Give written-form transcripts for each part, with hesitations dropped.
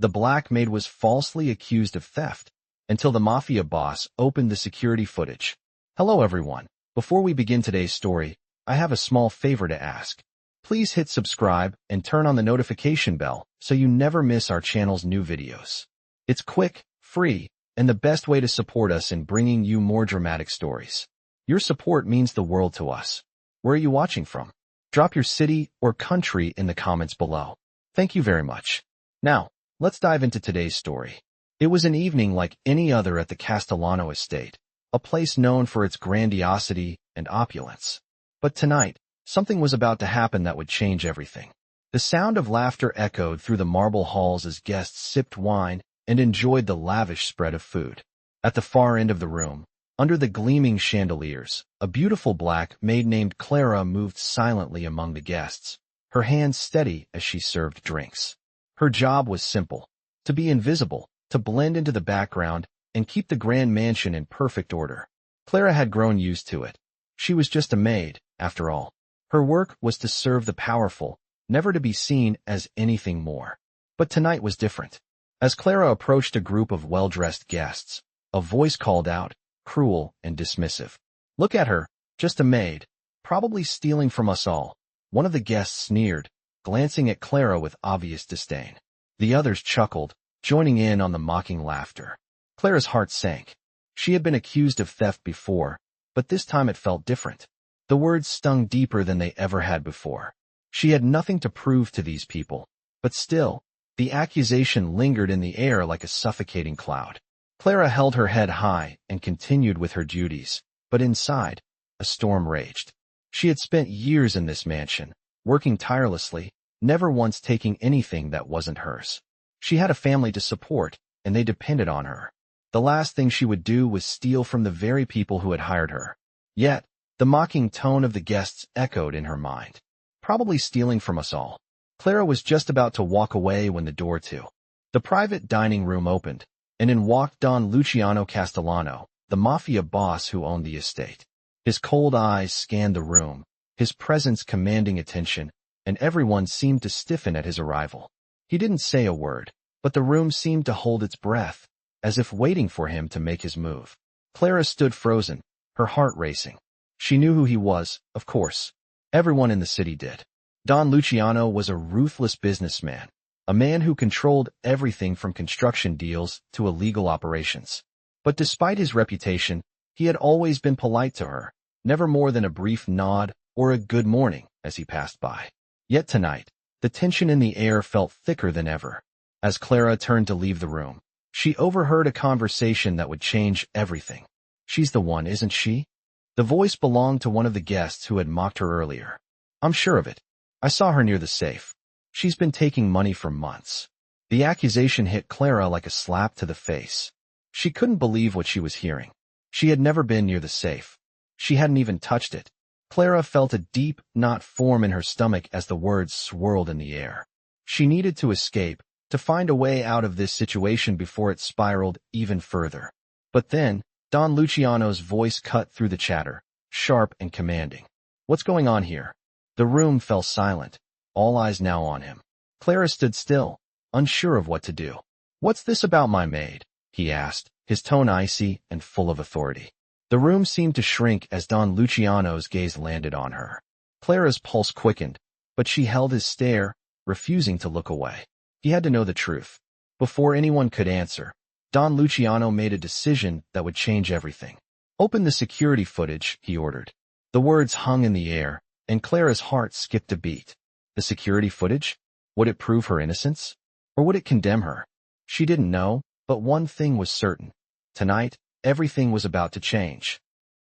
The Black Maid was falsely accused of theft until the Mafia boss opened the security footage. Hello everyone. Before we begin today's story, I have a small favor to ask. Please hit subscribe and turn on the notification bell so you never miss our channel's new videos. It's quick, free, and the best way to support us in bringing you more dramatic stories. Your support means the world to us. Where are you watching from? Drop your city or country in the comments below. Thank you very much. Now, let's dive into today's story. It was an evening like any other at the Castellano estate, a place known for its grandiosity and opulence. But tonight, something was about to happen that would change everything. The sound of laughter echoed through the marble halls as guests sipped wine and enjoyed the lavish spread of food. At the far end of the room, under the gleaming chandeliers, a beautiful black maid named Clara moved silently among the guests, her hands steady as she served drinks. Her job was simple: to be invisible, to blend into the background, and keep the grand mansion in perfect order. Clara had grown used to it. She was just a maid, after all. Her work was to serve the powerful, never to be seen as anything more. But tonight was different. As Clara approached a group of well-dressed guests, a voice called out, cruel and dismissive. "Look at her, just a maid, probably stealing from us all." One of the guests sneered, glancing at Clara with obvious disdain. The others chuckled, joining in on the mocking laughter. Clara's heart sank. She had been accused of theft before, but this time it felt different. The words stung deeper than they ever had before. She had nothing to prove to these people, but still, the accusation lingered in the air like a suffocating cloud. Clara held her head high and continued with her duties, but inside, a storm raged. She had spent years in this mansion, working tirelessly, never once taking anything that wasn't hers. She had a family to support, and they depended on her. The last thing she would do was steal from the very people who had hired her. Yet, the mocking tone of the guests echoed in her mind. Probably stealing from us all. Clara was just about to walk away when the door to the private dining room opened, and in walked Don Luciano Castellano, the Mafia boss who owned the estate. His cold eyes scanned the room, his presence commanding attention, and everyone seemed to stiffen at his arrival. He didn't say a word, but the room seemed to hold its breath, as if waiting for him to make his move. Clara stood frozen, her heart racing. She knew who he was, of course. Everyone in the city did. Don Luciano was a ruthless businessman, a man who controlled everything from construction deals to illegal operations. But despite his reputation, he had always been polite to her, never more than a brief nod or a good morning as he passed by. Yet tonight, the tension in the air felt thicker than ever. As Clara turned to leave the room, she overheard a conversation that would change everything. "She's the one, isn't she?" The voice belonged to one of the guests who had mocked her earlier. "I'm sure of it. I saw her near the safe. She's been taking money for months." The accusation hit Clara like a slap to the face. She couldn't believe what she was hearing. She had never been near the safe. She hadn't even touched it. Clara felt a deep knot form in her stomach as the words swirled in the air. She needed to escape, to find a way out of this situation before it spiraled even further. But then, Don Luciano's voice cut through the chatter, sharp and commanding. "What's going on here?" The room fell silent, all eyes now on him. Clara stood still, unsure of what to do. "What's this about my maid?" he asked, his tone icy and full of authority. The room seemed to shrink as Don Luciano's gaze landed on her. Clara's pulse quickened, but she held his stare, refusing to look away. He had to know the truth. Before anyone could answer, Don Luciano made a decision that would change everything. "Open the security footage," he ordered. The words hung in the air, and Clara's heart skipped a beat. The security footage? Would it prove her innocence? Or would it condemn her? She didn't know, but one thing was certain. Tonight, everything was about to change.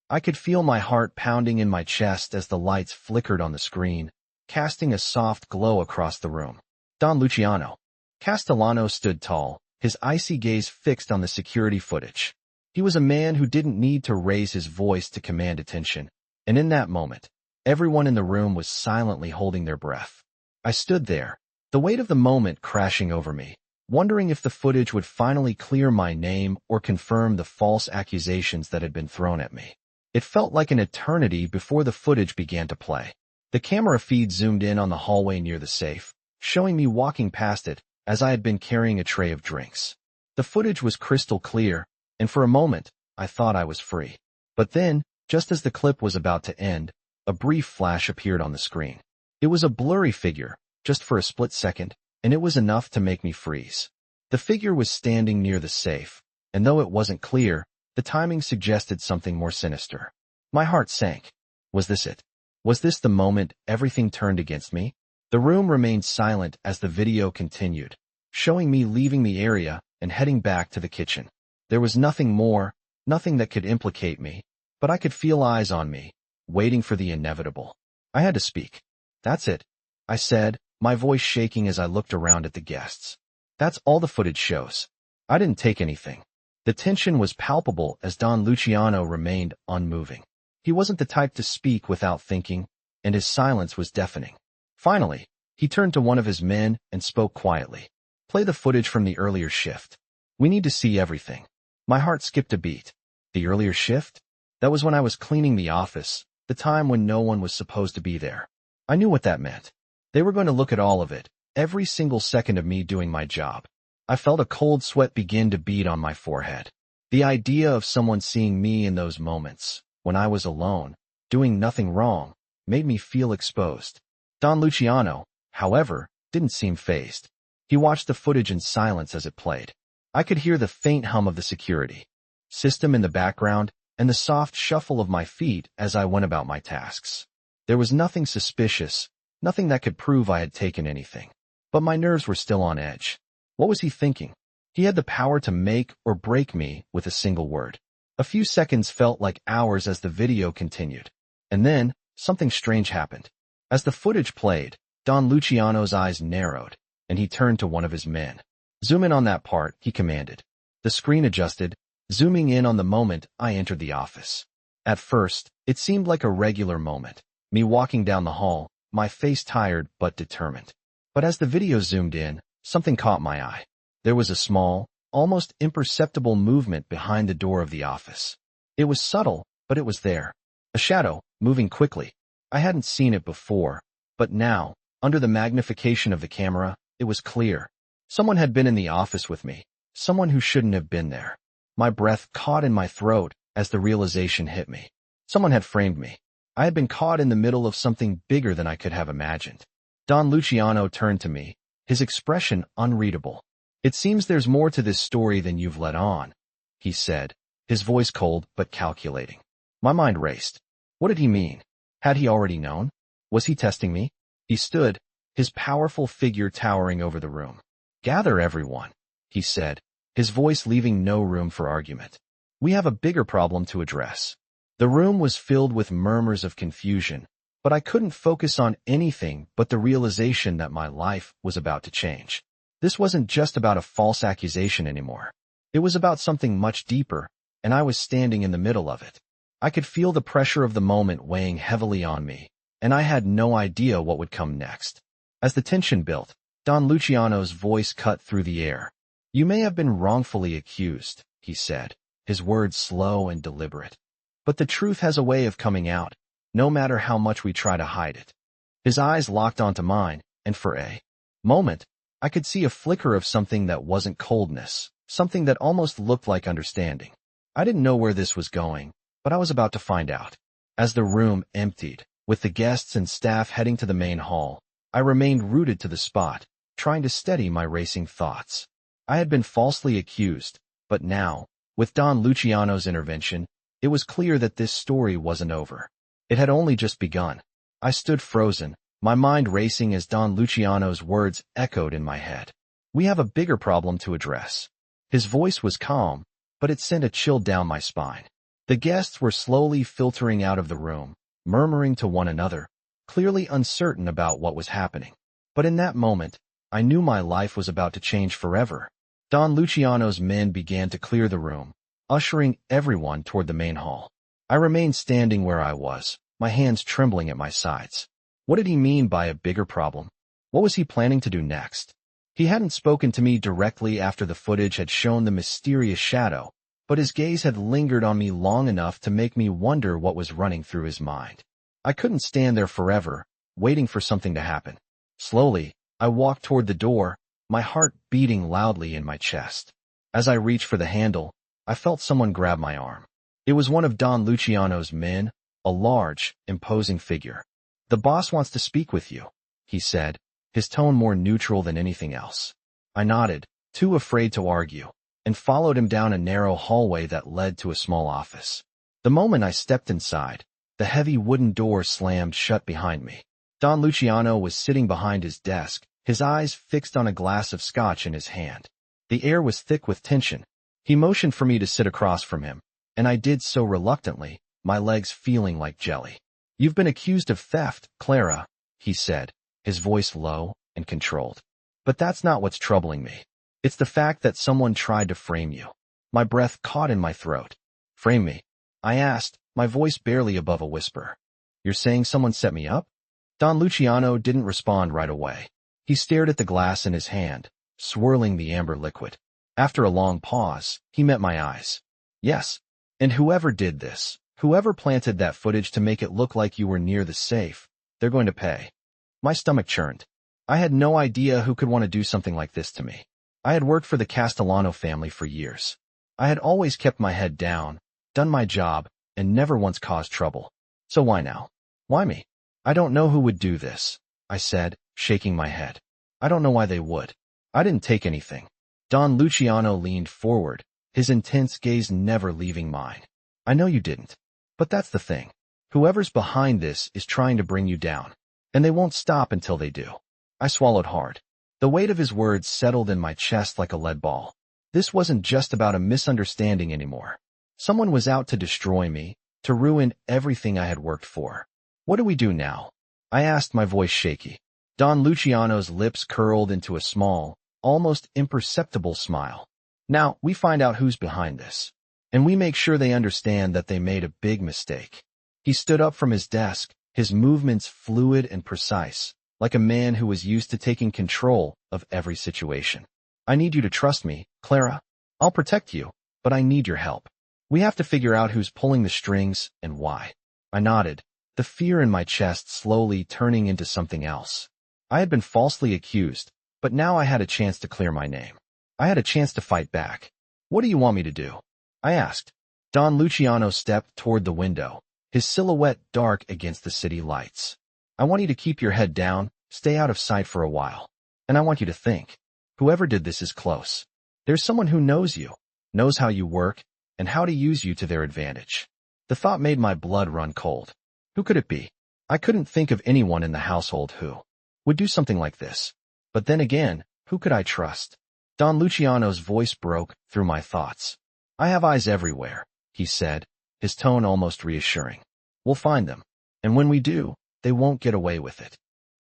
I could feel my heart pounding in my chest as the lights flickered on the screen, casting a soft glow across the room. Don Luciano Castellano stood tall, his icy gaze fixed on the security footage. He was a man who didn't need to raise his voice to command attention, and in that moment, everyone in the room was silently holding their breath. I stood there, the weight of the moment crashing over me, wondering if the footage would finally clear my name or confirm the false accusations that had been thrown at me. It felt like an eternity before the footage began to play. The camera feed zoomed in on the hallway near the safe, showing me walking past it, as I had been carrying a tray of drinks. The footage was crystal clear, and for a moment, I thought I was free. But then, just as the clip was about to end, a brief flash appeared on the screen. It was a blurry figure, just for a split second, and it was enough to make me freeze. The figure was standing near the safe, and though it wasn't clear, the timing suggested something more sinister. My heart sank. Was this it? Was this the moment everything turned against me? The room remained silent as the video continued, showing me leaving the area and heading back to the kitchen. There was nothing more, nothing that could implicate me, but I could feel eyes on me, waiting for the inevitable. I had to speak. "That's it," I said, my voice shaking as I looked around at the guests. "That's all the footage shows." I didn't take anything. The tension was palpable as Don Luciano remained unmoving. He wasn't the type to speak without thinking, and his silence was deafening. Finally, he turned to one of his men and spoke quietly. "Play the footage from the earlier shift. We need to see everything." My heart skipped a beat. The earlier shift? That was when I was cleaning the office, the time when no one was supposed to be there. I knew what that meant. They were going to look at all of it, every single second of me doing my job. I felt a cold sweat begin to bead on my forehead. The idea of someone seeing me in those moments, when I was alone, doing nothing wrong, made me feel exposed. Don Luciano, however, didn't seem fazed. He watched the footage in silence as it played. I could hear the faint hum of the security system in the background and the soft shuffle of my feet as I went about my tasks. There was nothing suspicious, nothing that could prove I had taken anything. But my nerves were still on edge. What was he thinking? He had the power to make or break me with a single word. A few seconds felt like hours as the video continued. And then, something strange happened. As the footage played, Don Luciano's eyes narrowed, and he turned to one of his men. "Zoom in on that part," he commanded. The screen adjusted, zooming in on the moment I entered the office. At first, it seemed like a regular moment, me walking down the hall, my face tired but determined. But as the video zoomed in, something caught my eye. There was a small, almost imperceptible movement behind the door of the office. It was subtle, but it was there. A shadow, moving quickly. I hadn't seen it before, but now, under the magnification of the camera, it was clear. Someone had been in the office with me, someone who shouldn't have been there. My breath caught in my throat as the realization hit me. Someone had framed me. I had been caught in the middle of something bigger than I could have imagined. Don Luciano turned to me, his expression unreadable. "It seems there's more to this story than you've let on," he said, his voice cold but calculating. My mind raced. What did he mean? Had he already known? Was he testing me? He stood, his powerful figure towering over the room. "Gather everyone," he said, his voice leaving no room for argument. "We have a bigger problem to address." The room was filled with murmurs of confusion, but I couldn't focus on anything but the realization that my life was about to change. This wasn't just about a false accusation anymore. It was about something much deeper, and I was standing in the middle of it. I could feel the pressure of the moment weighing heavily on me, and I had no idea what would come next. As the tension built, Don Luciano's voice cut through the air. "You may have been wrongfully accused," he said, his words slow and deliberate. "But the truth has a way of coming out, no matter how much we try to hide it." His eyes locked onto mine, and for a moment, I could see a flicker of something that wasn't coldness, something that almost looked like understanding. I didn't know where this was going, but I was about to find out. As the room emptied, with the guests and staff heading to the main hall, I remained rooted to the spot, trying to steady my racing thoughts. I had been falsely accused, but now, with Don Luciano's intervention, it was clear that this story wasn't over. It had only just begun. I stood frozen, my mind racing as Don Luciano's words echoed in my head. "We have a bigger problem to address." His voice was calm, but it sent a chill down my spine. The guests were slowly filtering out of the room, murmuring to one another, clearly uncertain about what was happening. But in that moment, I knew my life was about to change forever. Don Luciano's men began to clear the room, ushering everyone toward the main hall. I remained standing where I was, my hands trembling at my sides. What did he mean by a bigger problem? What was he planning to do next? He hadn't spoken to me directly after the footage had shown the mysterious shadow, but his gaze had lingered on me long enough to make me wonder what was running through his mind. I couldn't stand there forever, waiting for something to happen. Slowly, I walked toward the door, my heart beating loudly in my chest. As I reached for the handle, I felt someone grab my arm. It was one of Don Luciano's men, a large, imposing figure. "The boss wants to speak with you," he said, his tone more neutral than anything else. I nodded, too afraid to argue, and followed him down a narrow hallway that led to a small office. The moment I stepped inside, the heavy wooden door slammed shut behind me. Don Luciano was sitting behind his desk, his eyes fixed on a glass of scotch in his hand. The air was thick with tension. He motioned for me to sit across from him, and I did so reluctantly, my legs feeling like jelly. "You've been accused of theft, Clara," he said, his voice low and controlled. "But that's not what's troubling me. It's the fact that someone tried to frame you." My breath caught in my throat. "Frame me?" I asked, my voice barely above a whisper. "You're saying someone set me up?" Don Luciano didn't respond right away. He stared at the glass in his hand, swirling the amber liquid. After a long pause, he met my eyes. "Yes. And whoever did this, whoever planted that footage to make it look like you were near the safe, they're going to pay." My stomach churned. I had no idea who could want to do something like this to me. I had worked for the Castellano family for years. I had always kept my head down, done my job, and never once caused trouble. So why now? Why me? "I don't know who would do this," I said, shaking my head. "I don't know why they would. I didn't take anything." Don Luciano leaned forward, his intense gaze never leaving mine. "I know you didn't. But that's the thing. Whoever's behind this is trying to bring you down. And they won't stop until they do." I swallowed hard. The weight of his words settled in my chest like a lead ball. This wasn't just about a misunderstanding anymore. Someone was out to destroy me, to ruin everything I had worked for. "What do we do now?" I asked, my voice shaky. Don Luciano's lips curled into a small, almost imperceptible smile. "Now, we find out who's behind this. And we make sure they understand that they made a big mistake." He stood up from his desk, his movements fluid and precise, like a man who was used to taking control of every situation. "I need you to trust me, Clara. I'll protect you, but I need your help. We have to figure out who's pulling the strings and why." I nodded, the fear in my chest slowly turning into something else. I had been falsely accused, but now I had a chance to clear my name. I had a chance to fight back. "What do you want me to do?" I asked. Don Luciano stepped toward the window, his silhouette dark against the city lights. "I want you to keep your head down, stay out of sight for a while. And I want you to think. Whoever did this is close. There's someone who knows you, knows how you work, and how to use you to their advantage." The thought made my blood run cold. Who could it be? I couldn't think of anyone in the household who would do something like this. But then again, who could I trust? Don Luciano's voice broke through my thoughts. "I have eyes everywhere," he said, his tone almost reassuring. "We'll find them. And when we do, they won't get away with it."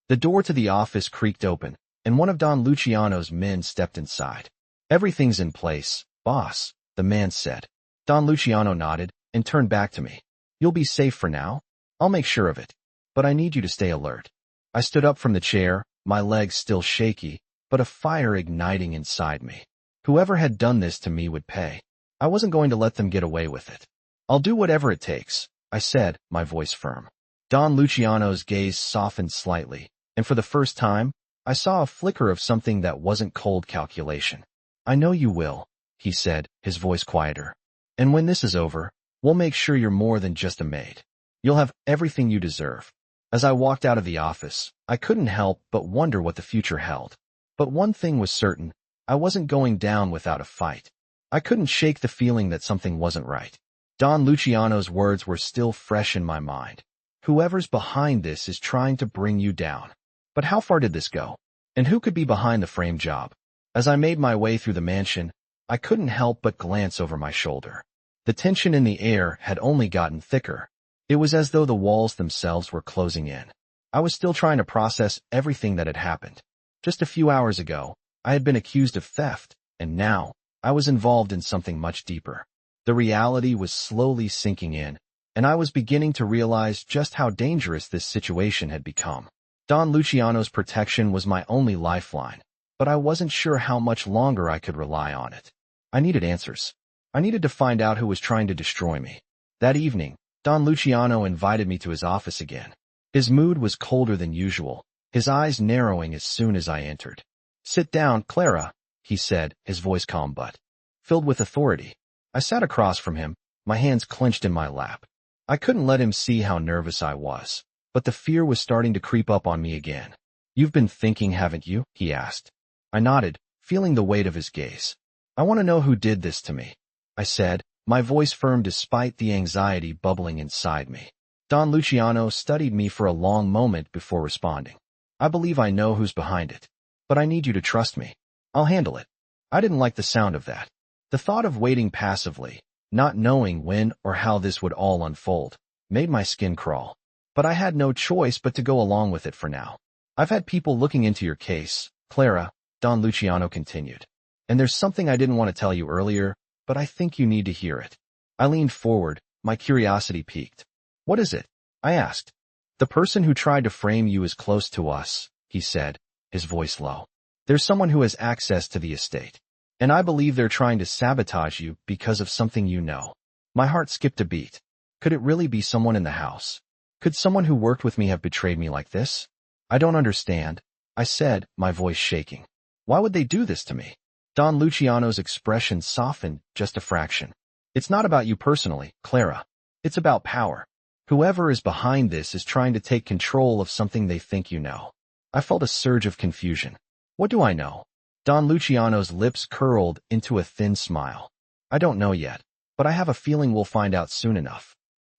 The door to the office creaked open, and one of Don Luciano's men stepped inside. "Everything's in place, boss," the man said. Don Luciano nodded and turned back to me. "You'll be safe for now. I'll make sure of it. But I need you to stay alert." I stood up from the chair, my legs still shaky, but a fire igniting inside me. Whoever had done this to me would pay. I wasn't going to let them get away with it. "I'll do whatever it takes," I said, my voice firm. Don Luciano's gaze softened slightly, and for the first time, I saw a flicker of something that wasn't cold calculation. "I know you will," he said, his voice quieter. "And when this is over, we'll make sure you're more than just a maid. You'll have everything you deserve." As I walked out of the office, I couldn't help but wonder what the future held. But one thing was certain, I wasn't going down without a fight. I couldn't shake the feeling that something wasn't right. Don Luciano's words were still fresh in my mind. "Whoever's behind this is trying to bring you down." But how far did this go? And who could be behind the frame job? As I made my way through the mansion, I couldn't help but glance over my shoulder. The tension in the air had only gotten thicker. It was as though the walls themselves were closing in. I was still trying to process everything that had happened. Just a few hours ago, I had been accused of theft, and now, I was involved in something much deeper. The reality was slowly sinking in, and I was beginning to realize just how dangerous this situation had become. Don Luciano's protection was my only lifeline, but I wasn't sure how much longer I could rely on it. I needed answers. I needed to find out who was trying to destroy me. That evening, Don Luciano invited me to his office again. His mood was colder than usual, his eyes narrowing as soon as I entered. "Sit down, Clara," he said, his voice calm but filled with authority. I sat across from him, my hands clenched in my lap. I couldn't let him see how nervous I was, but the fear was starting to creep up on me again. "You've been thinking, haven't you?" he asked. I nodded, feeling the weight of his gaze. "I want to know who did this to me," I said, my voice firm despite the anxiety bubbling inside me. Don Luciano studied me for a long moment before responding. "I believe I know who's behind it, but I need you to trust me. I'll handle it." I didn't like the sound of that. The thought of waiting passively, not knowing when or how this would all unfold, made my skin crawl. But I had no choice but to go along with it for now. "I've had people looking into your case, Clara," Don Luciano continued. "And there's something I didn't want to tell you earlier, but I think you need to hear it." I leaned forward, my curiosity piqued. "What is it?" I asked. "The person who tried to frame you is close to us," he said, his voice low. "There's someone who has access to the estate, and I believe they're trying to sabotage you because of something you know." My heart skipped a beat. Could it really be someone in the house? Could someone who worked with me have betrayed me like this? "I don't understand," I said, my voice shaking. "Why would they do this to me?" Don Luciano's expression softened just a fraction. "It's not about you personally, Clara. It's about power. Whoever is behind this is trying to take control of something they think you know." I felt a surge of confusion. "What do I know?" Don Luciano's lips curled into a thin smile. "I don't know yet, but I have a feeling we'll find out soon enough."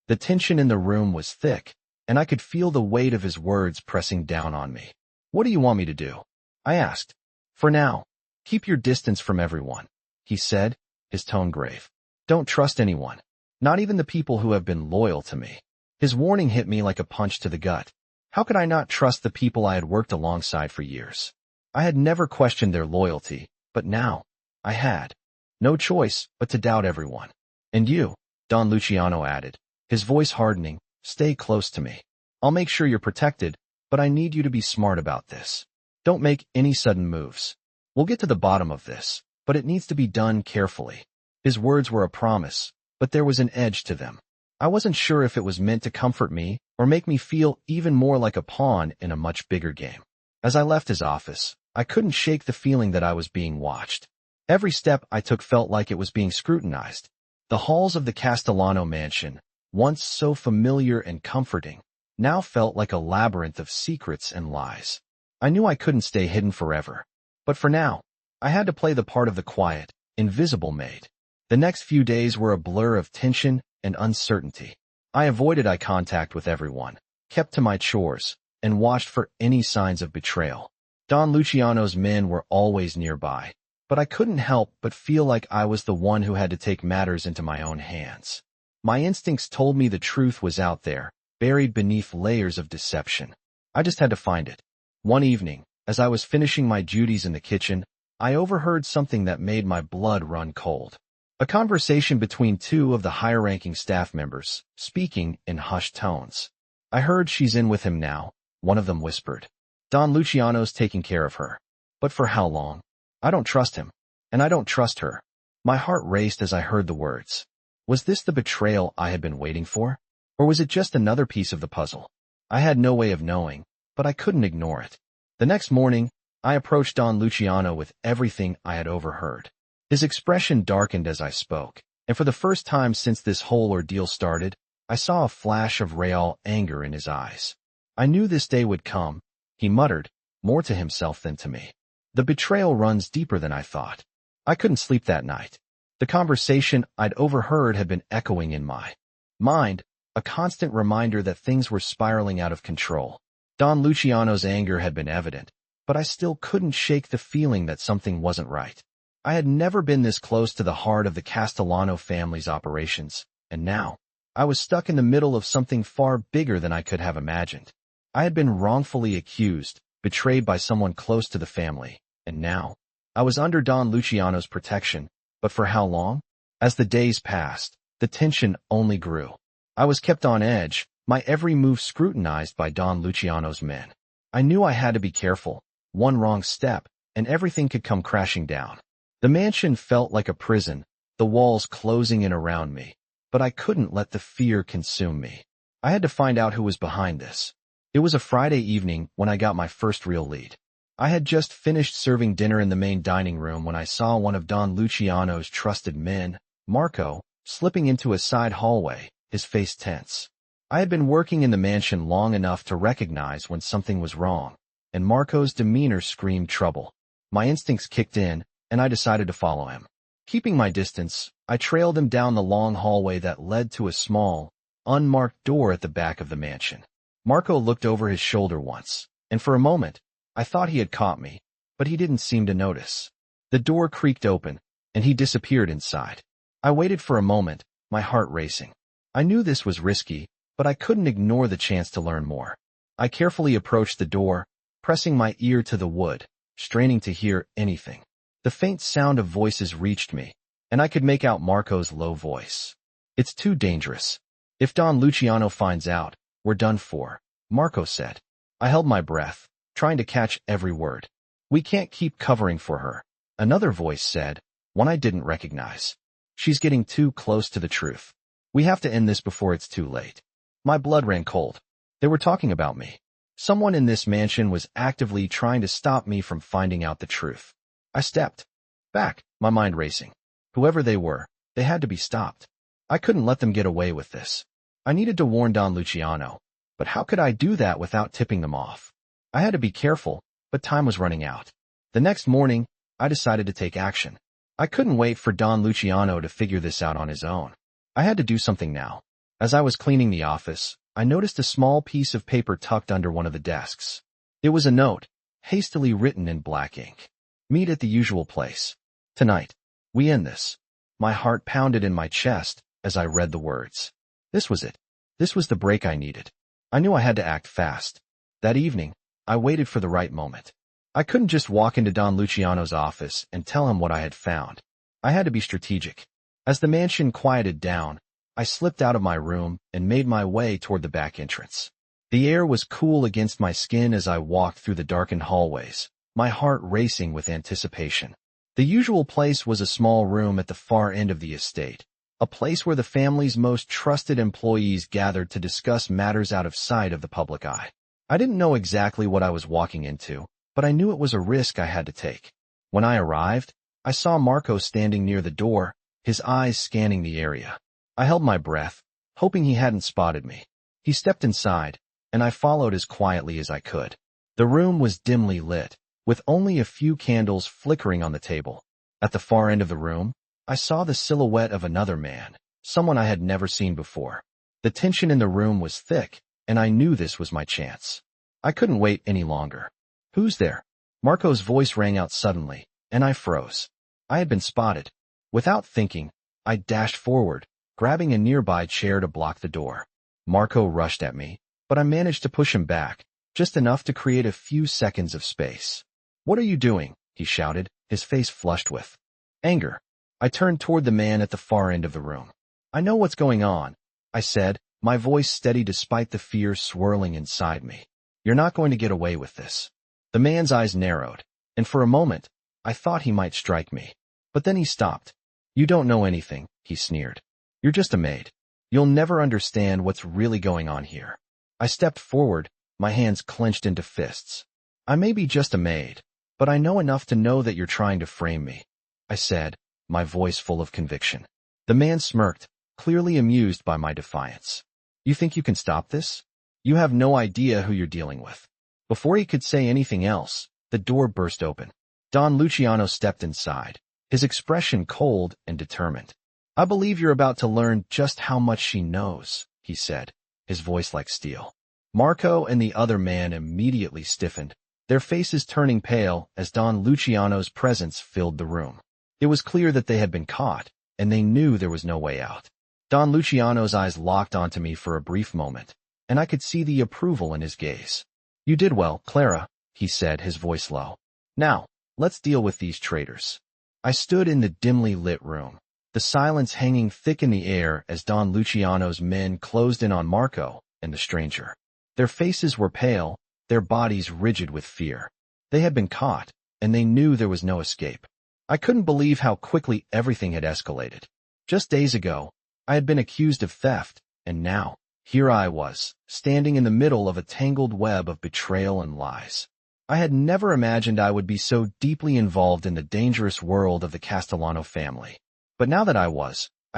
The tension in the room was thick, and I could feel the weight of his words pressing down on me. "What do you want me to do?" I asked. "For now, keep your distance from everyone," he said, his tone grave. "Don't trust anyone, not even the people who have been loyal to me." His warning hit me like a punch to the gut. How could I not trust the people I had worked alongside for years? I had never questioned their loyalty, but now, I had no choice but to doubt everyone. "And you," Don Luciano added, his voice hardening, "stay close to me. I'll make sure you're protected, but I need you to be smart about this. Don't make any sudden moves. We'll get to the bottom of this, but it needs to be done carefully." His words were a promise, but there was an edge to them. I wasn't sure if it was meant to comfort me or make me feel even more like a pawn in a much bigger game. As I left his office, I couldn't shake the feeling that I was being watched. Every step I took felt like it was being scrutinized. The halls of the Castellano mansion, once so familiar and comforting, now felt like a labyrinth of secrets and lies. I knew I couldn't stay hidden forever, but for now, I had to play the part of the quiet, invisible maid. The next few days were a blur of tension and uncertainty. I avoided eye contact with everyone, kept to my chores, and watched for any signs of betrayal. Don Luciano's men were always nearby, but I couldn't help but feel like I was the one who had to take matters into my own hands. My instincts told me the truth was out there, buried beneath layers of deception. I just had to find it. One evening, as I was finishing my duties in the kitchen, I overheard something that made my blood run cold. A conversation between two of the higher-ranking staff members, speaking in hushed tones. "I heard she's in with him now," one of them whispered. "Don Luciano's taking care of her. But for how long? I don't trust him, and I don't trust her." My heart raced as I heard the words. Was this the betrayal I had been waiting for? Or was it just another piece of the puzzle? I had no way of knowing, but I couldn't ignore it. The next morning, I approached Don Luciano with everything I had overheard. His expression darkened as I spoke, and for the first time since this whole ordeal started, I saw a flash of real anger in his eyes. "I knew this day would come," he muttered, more to himself than to me. "The betrayal runs deeper than I thought." I couldn't sleep that night. The conversation I'd overheard had been echoing in my mind, a constant reminder that things were spiraling out of control. Don Luciano's anger had been evident, but I still couldn't shake the feeling that something wasn't right. I had never been this close to the heart of the Castellano family's operations, and now, I was stuck in the middle of something far bigger than I could have imagined. I had been wrongfully accused, betrayed by someone close to the family, and now, I was under Don Luciano's protection, but for how long? As the days passed, the tension only grew. I was kept on edge, my every move scrutinized by Don Luciano's men. I knew I had to be careful. One wrong step, and everything could come crashing down. The mansion felt like a prison, the walls closing in around me, but I couldn't let the fear consume me. I had to find out who was behind this. It was a Friday evening when I got my first real lead. I had just finished serving dinner in the main dining room when I saw one of Don Luciano's trusted men, Marco, slipping into a side hallway, his face tense. I had been working in the mansion long enough to recognize when something was wrong, and Marco's demeanor screamed trouble. My instincts kicked in, and I decided to follow him. Keeping my distance, I trailed him down the long hallway that led to a small, unmarked door at the back of the mansion. Marco looked over his shoulder once, and for a moment, I thought he had caught me, but he didn't seem to notice. The door creaked open, and he disappeared inside. I waited for a moment, my heart racing. I knew this was risky, but I couldn't ignore the chance to learn more. I carefully approached the door, pressing my ear to the wood, straining to hear anything. The faint sound of voices reached me, and I could make out Marco's low voice. "It's too dangerous. If Don Luciano finds out, we're done for," Marco said. I held my breath, trying to catch every word. "We can't keep covering for her," another voice said, one I didn't recognize. "She's getting too close to the truth. We have to end this before it's too late." My blood ran cold. They were talking about me. Someone in this mansion was actively trying to stop me from finding out the truth. I stepped back, my mind racing. Whoever they were, they had to be stopped. I couldn't let them get away with this. I needed to warn Don Luciano, but how could I do that without tipping them off? I had to be careful, but time was running out. The next morning, I decided to take action. I couldn't wait for Don Luciano to figure this out on his own. I had to do something now. As I was cleaning the office, I noticed a small piece of paper tucked under one of the desks. It was a note, hastily written in black ink. "Meet at the usual place. Tonight. We end this." My heart pounded in my chest as I read the words. This was it. This was the break I needed. I knew I had to act fast. That evening, I waited for the right moment. I couldn't just walk into Don Luciano's office and tell him what I had found. I had to be strategic. As the mansion quieted down, I slipped out of my room and made my way toward the back entrance. The air was cool against my skin as I walked through the darkened hallways, my heart racing with anticipation. The usual place was a small room at the far end of the estate, a place where the family's most trusted employees gathered to discuss matters out of sight of the public eye. I didn't know exactly what I was walking into, but I knew it was a risk I had to take. When I arrived, I saw Marco standing near the door, his eyes scanning the area. I held my breath, hoping he hadn't spotted me. He stepped inside, and I followed as quietly as I could. The room was dimly lit, with only a few candles flickering on the table. At the far end of the room, I saw the silhouette of another man, someone I had never seen before. The tension in the room was thick, and I knew this was my chance. I couldn't wait any longer. "Who's there?" Marco's voice rang out suddenly, and I froze. I had been spotted. Without thinking, I dashed forward, grabbing a nearby chair to block the door. Marco rushed at me, but I managed to push him back, just enough to create a few seconds of space. "What are you doing?" he shouted, his face flushed with anger. I turned toward the man at the far end of the room. "I know what's going on," I said, my voice steady despite the fear swirling inside me. "You're not going to get away with this." The man's eyes narrowed, and for a moment, I thought he might strike me. But then he stopped. "You don't know anything," he sneered. "You're just a maid. You'll never understand what's really going on here." I stepped forward, my hands clenched into fists. "I may be just a maid, but I know enough to know that you're trying to frame me," I said, my voice full of conviction. The man smirked, clearly amused by my defiance. "You think you can stop this? You have no idea who you're dealing with." Before he could say anything else, the door burst open. Don Luciano stepped inside, his expression cold and determined. "I believe you're about to learn just how much she knows," he said, his voice like steel. Marco and the other man immediately stiffened, their faces turning pale as Don Luciano's presence filled the room. It was clear that they had been caught, and they knew there was no way out. Don Luciano's eyes locked onto me for a brief moment, and I could see the approval in his gaze. "You did well, Clara," he said, his voice low. "Now, let's deal with these traitors." I stood in the dimly lit room, the silence hanging thick in the air as Don Luciano's men closed in on Marco and the stranger. Their faces were pale, their bodies rigid with fear. They had been caught, and they knew there was no escape. I couldn't believe how quickly everything had escalated. Just days ago, I had been accused of theft, and now, here I was, standing in the middle of a tangled web of betrayal and lies. I had never imagined I would be so deeply involved in the dangerous world of the Castellano family. But now that I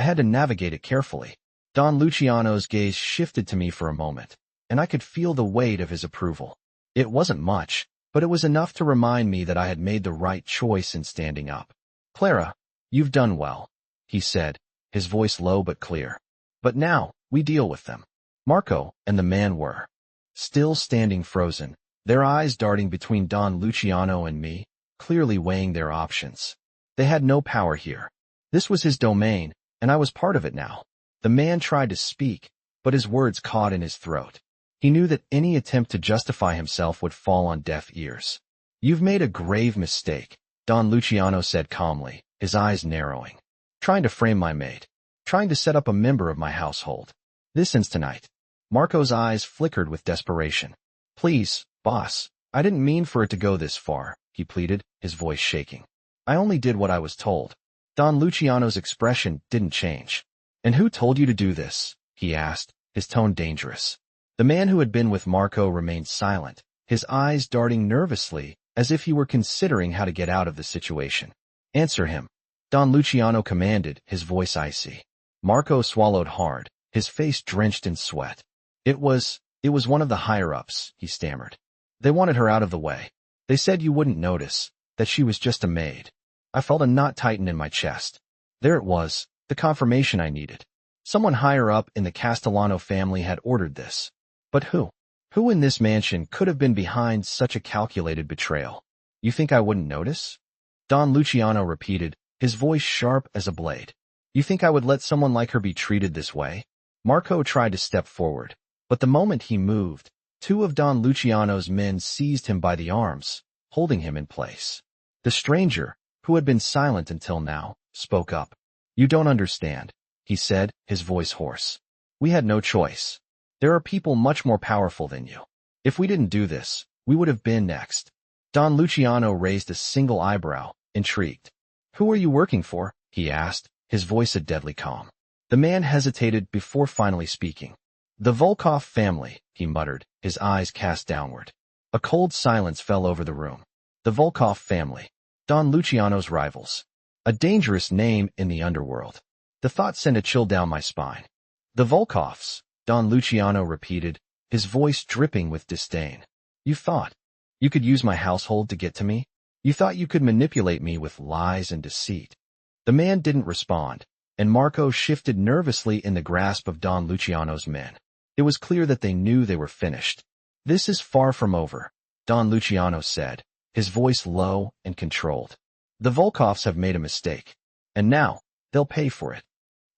had to navigate it carefully. Don Luciano's gaze shifted to me for a moment, and I could feel the weight of his approval. It wasn't much, but it was enough to remind me that I had made the right choice in standing up. "Clara, you've done well," he said, his voice low but clear. "But now, we deal with them." Marco and the man were still standing frozen, their eyes darting between Don Luciano and me, clearly weighing their options. They had no power here. This was his domain, and I was part of it now. The man tried to speak, but his words caught in his throat. He knew that any attempt to justify himself would fall on deaf ears. "You've made a grave mistake," Don Luciano said calmly, his eyes narrowing. "Trying to frame my maid. Trying to set up a member of my household. This ends tonight." Marco's eyes flickered with desperation. "Please, boss, I didn't mean for it to go this far," he pleaded, his voice shaking. "I only did what I was told." Don Luciano's expression didn't change. "And who told you to do this?" he asked, his tone dangerous. The man who had been with Marco remained silent, his eyes darting nervously as if he were considering how to get out of the situation. "Answer him," Don Luciano commanded, his voice icy. Marco swallowed hard, his face drenched in sweat. It was one of the higher-ups," he stammered. "They wanted her out of the way. They said you wouldn't notice, that she was just a maid." I felt a knot tighten in my chest. There it was, the confirmation I needed. Someone higher up in the Castellano family had ordered this. But who? Who in this mansion could have been behind such a calculated betrayal? "You think I wouldn't notice?" Don Luciano repeated, his voice sharp as a blade. "You think I would let someone like her be treated this way?" Marco tried to step forward, but the moment he moved, two of Don Luciano's men seized him by the arms, holding him in place. The stranger, who had been silent until now, spoke up. "You don't understand," he said, his voice hoarse. "We had no choice. There are people much more powerful than you. If we didn't do this, we would have been next." Don Luciano raised a single eyebrow, intrigued. "Who are you working for?" he asked, his voice a deadly calm. The man hesitated before finally speaking. "The Vulkoff family," he muttered, his eyes cast downward. A cold silence fell over the room. The Vulkoff family. Don Luciano's rivals. A dangerous name in the underworld. The thought sent a chill down my spine. "The Vulkoffs," Don Luciano repeated, his voice dripping with disdain. "You thought you could use my household to get to me? You thought you could manipulate me with lies and deceit?" The man didn't respond, and Marco shifted nervously in the grasp of Don Luciano's men. It was clear that they knew they were finished. "This is far from over," Don Luciano said, his voice low and controlled. "The Vulkoffs have made a mistake, and now they'll pay for it."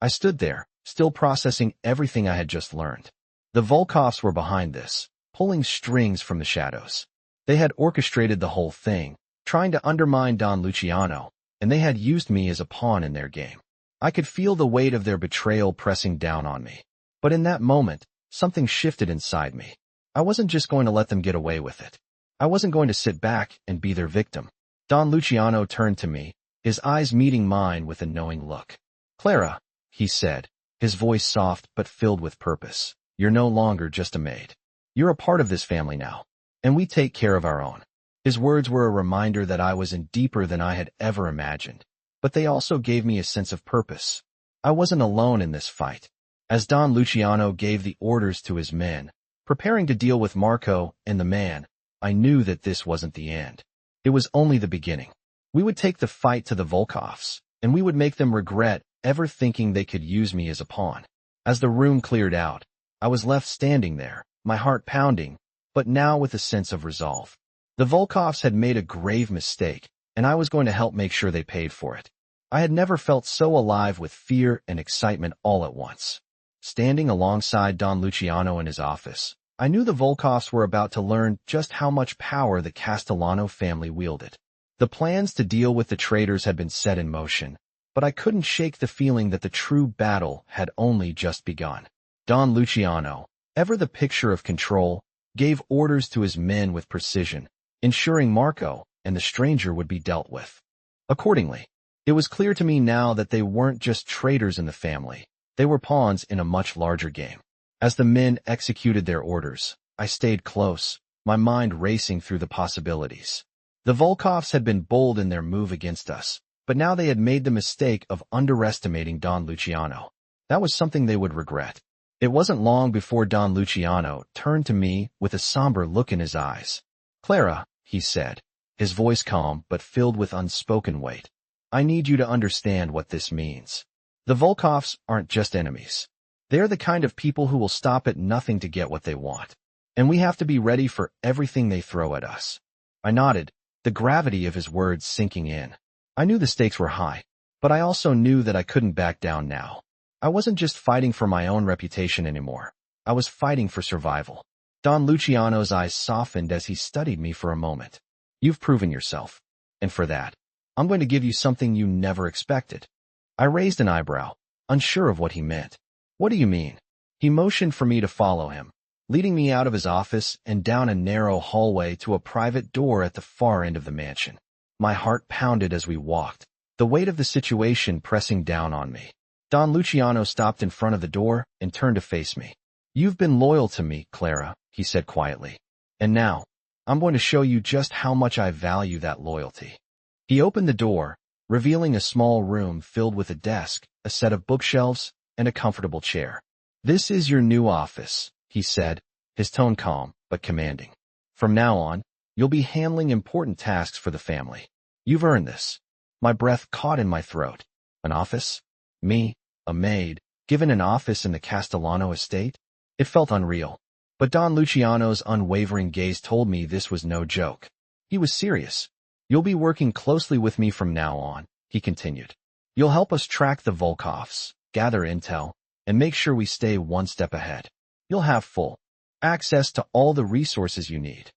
I stood there, still processing everything I had just learned. The Vulkoffs were behind this, pulling strings from the shadows. They had orchestrated the whole thing, trying to undermine Don Luciano, and they had used me as a pawn in their game. I could feel the weight of their betrayal pressing down on me. But in that moment, something shifted inside me. I wasn't just going to let them get away with it. I wasn't going to sit back and be their victim. Don Luciano turned to me, his eyes meeting mine with a knowing look. "Clara," he said, his voice soft but filled with purpose, "you're no longer just a maid. You're a part of this family now, and we take care of our own." His words were a reminder that I was in deeper than I had ever imagined, but they also gave me a sense of purpose. I wasn't alone in this fight. As Don Luciano gave the orders to his men, preparing to deal with Marco and the man, I knew that this wasn't the end. It was only the beginning. We would take the fight to the Vulkoffs, and we would make them regret ever thinking they could use me as a pawn. As the room cleared out, I was left standing there, my heart pounding, but now with a sense of resolve. The Vulkoffs had made a grave mistake, and I was going to help make sure they paid for it. I had never felt so alive with fear and excitement all at once. Standing alongside Don Luciano in his office, I knew the Vulkoffs were about to learn just how much power the Castellano family wielded. The plans to deal with the traitors had been set in motion, but I couldn't shake the feeling that the true battle had only just begun. Don Luciano, ever the picture of control, gave orders to his men with precision, ensuring Marco and the stranger would be dealt with. Accordingly, it was clear to me now that they weren't just traitors in the family. They were pawns in a much larger game. As the men executed their orders, I stayed close, my mind racing through the possibilities. The Vulkoffs had been bold in their move against us, but now they had made the mistake of underestimating Don Luciano. That was something they would regret. It wasn't long before Don Luciano turned to me with a somber look in his eyes. "Clara," he said, his voice calm but filled with unspoken weight. "I need you to understand what this means. The Vulkoffs aren't just enemies. They're the kind of people who will stop at nothing to get what they want. And we have to be ready for everything they throw at us." I nodded, the gravity of his words sinking in. I knew the stakes were high, but I also knew that I couldn't back down now. I wasn't just fighting for my own reputation anymore. I was fighting for survival. Don Luciano's eyes softened as he studied me for a moment. "You've proven yourself. And for that, I'm going to give you something you never expected." I raised an eyebrow, unsure of what he meant. "What do you mean?" He motioned for me to follow him, leading me out of his office and down a narrow hallway to a private door at the far end of the mansion. My heart pounded as we walked, the weight of the situation pressing down on me. Don Luciano stopped in front of the door and turned to face me. "You've been loyal to me, Clara," he said quietly. "And now, I'm going to show you just how much I value that loyalty." He opened the door, revealing a small room filled with a desk, a set of bookshelves, and a comfortable chair. "This is your new office," he said, his tone calm but commanding. "From now on, you'll be handling important tasks for the family. You've earned this." My breath caught in my throat. An office? Me, a maid, given an office in the Castellano estate? It felt unreal. But Don Luciano's unwavering gaze told me this was no joke. He was serious. "You'll be working closely with me from now on," he continued. "You'll help us track the Vulkoffs, gather intel, and make sure we stay one step ahead. You'll have full access to all the resources you need."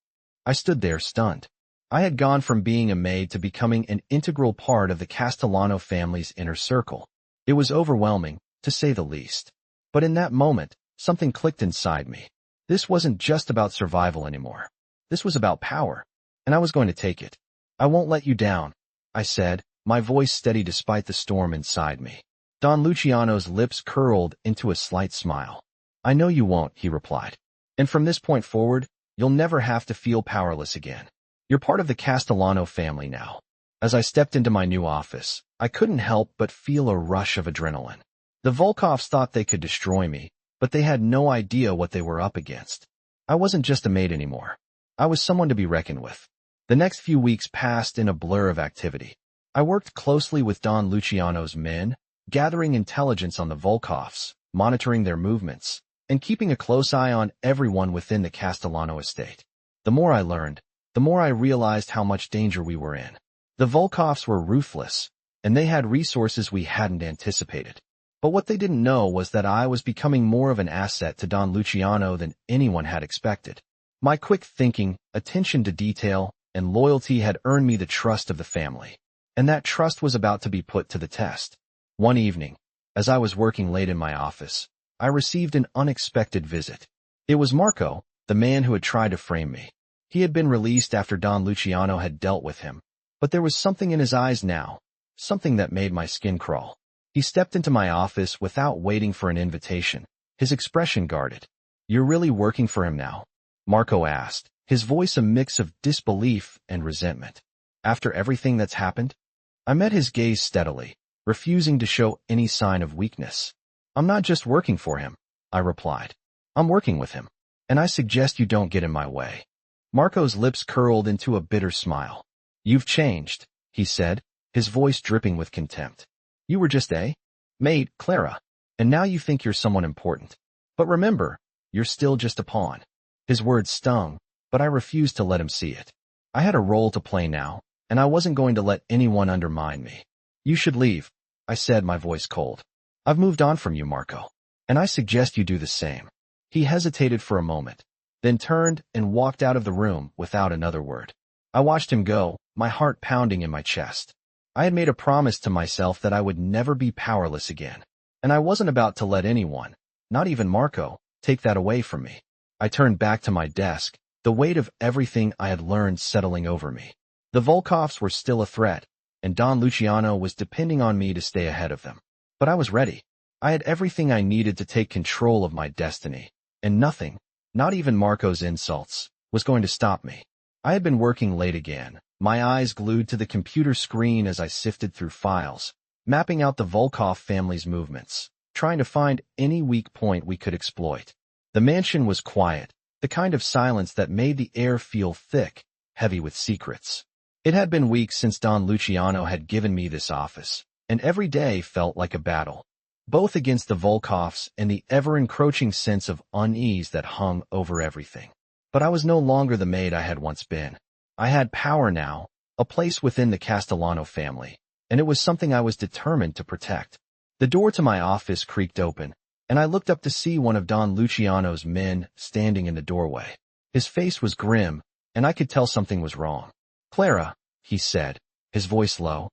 I stood there stunned. I had gone from being a maid to becoming an integral part of the Castellano family's inner circle. It was overwhelming, to say the least. But in that moment, something clicked inside me. This wasn't just about survival anymore. This was about power, and I was going to take it. "I won't let you down," I said, my voice steady despite the storm inside me. Don Luciano's lips curled into a slight smile. "I know you won't," he replied. "And from this point forward, you'll never have to feel powerless again. You're part of the Castellano family now." As I stepped into my new office, I couldn't help but feel a rush of adrenaline. The Vulkoffs thought they could destroy me, but they had no idea what they were up against. I wasn't just a maid anymore. I was someone to be reckoned with. The next few weeks passed in a blur of activity. I worked closely with Don Luciano's men, gathering intelligence on the Vulkoffs, monitoring their movements, and keeping a close eye on everyone within the Castellano estate. The more I learned, the more I realized how much danger we were in. The Vulkoffs were ruthless, and they had resources we hadn't anticipated. But what they didn't know was that I was becoming more of an asset to Don Luciano than anyone had expected. My quick thinking, attention to detail, and loyalty had earned me the trust of the family, and that trust was about to be put to the test. One evening, as I was working late in my office, I received an unexpected visit. It was Marco, the man who had tried to frame me. He had been released after Don Luciano had dealt with him, but there was something in his eyes now, something that made my skin crawl. He stepped into my office without waiting for an invitation, his expression guarded. "You're really working for him now?" Marco asked, his voice a mix of disbelief and resentment. "After everything that's happened?" I met his gaze steadily, refusing to show any sign of weakness. "I'm not just working for him," I replied. "I'm working with him, and I suggest you don't get in my way." Marco's lips curled into a bitter smile. "You've changed," he said, his voice dripping with contempt. "You were just a maid, Clara, and now you think you're someone important. But remember, you're still just a pawn." His words stung, but I refused to let him see it. I had a role to play now, and I wasn't going to let anyone undermine me. "You should leave," I said, my voice cold. "I've moved on from you, Marco, and I suggest you do the same." He hesitated for a moment, then turned and walked out of the room without another word. I watched him go, my heart pounding in my chest. I had made a promise to myself that I would never be powerless again, and I wasn't about to let anyone, not even Marco, take that away from me. I turned back to my desk, the weight of everything I had learned settling over me. The Vulkoffs were still a threat, and Don Luciano was depending on me to stay ahead of them. But I was ready. I had everything I needed to take control of my destiny, and nothing, not even Marco's insults, was going to stop me. I had been working late again, my eyes glued to the computer screen as I sifted through files, mapping out the Vulkoff family's movements, trying to find any weak point we could exploit. The mansion was quiet, the kind of silence that made the air feel thick, heavy with secrets. It had been weeks since Don Luciano had given me this office, and every day felt like a battle, both against the Vulkoffs and the ever-encroaching sense of unease that hung over everything. But I was no longer the maid I had once been. I had power now, a place within the Castellano family, and it was something I was determined to protect. The door to my office creaked open, and I looked up to see one of Don Luciano's men standing in the doorway. His face was grim, and I could tell something was wrong. "Clara," he said, his voice low,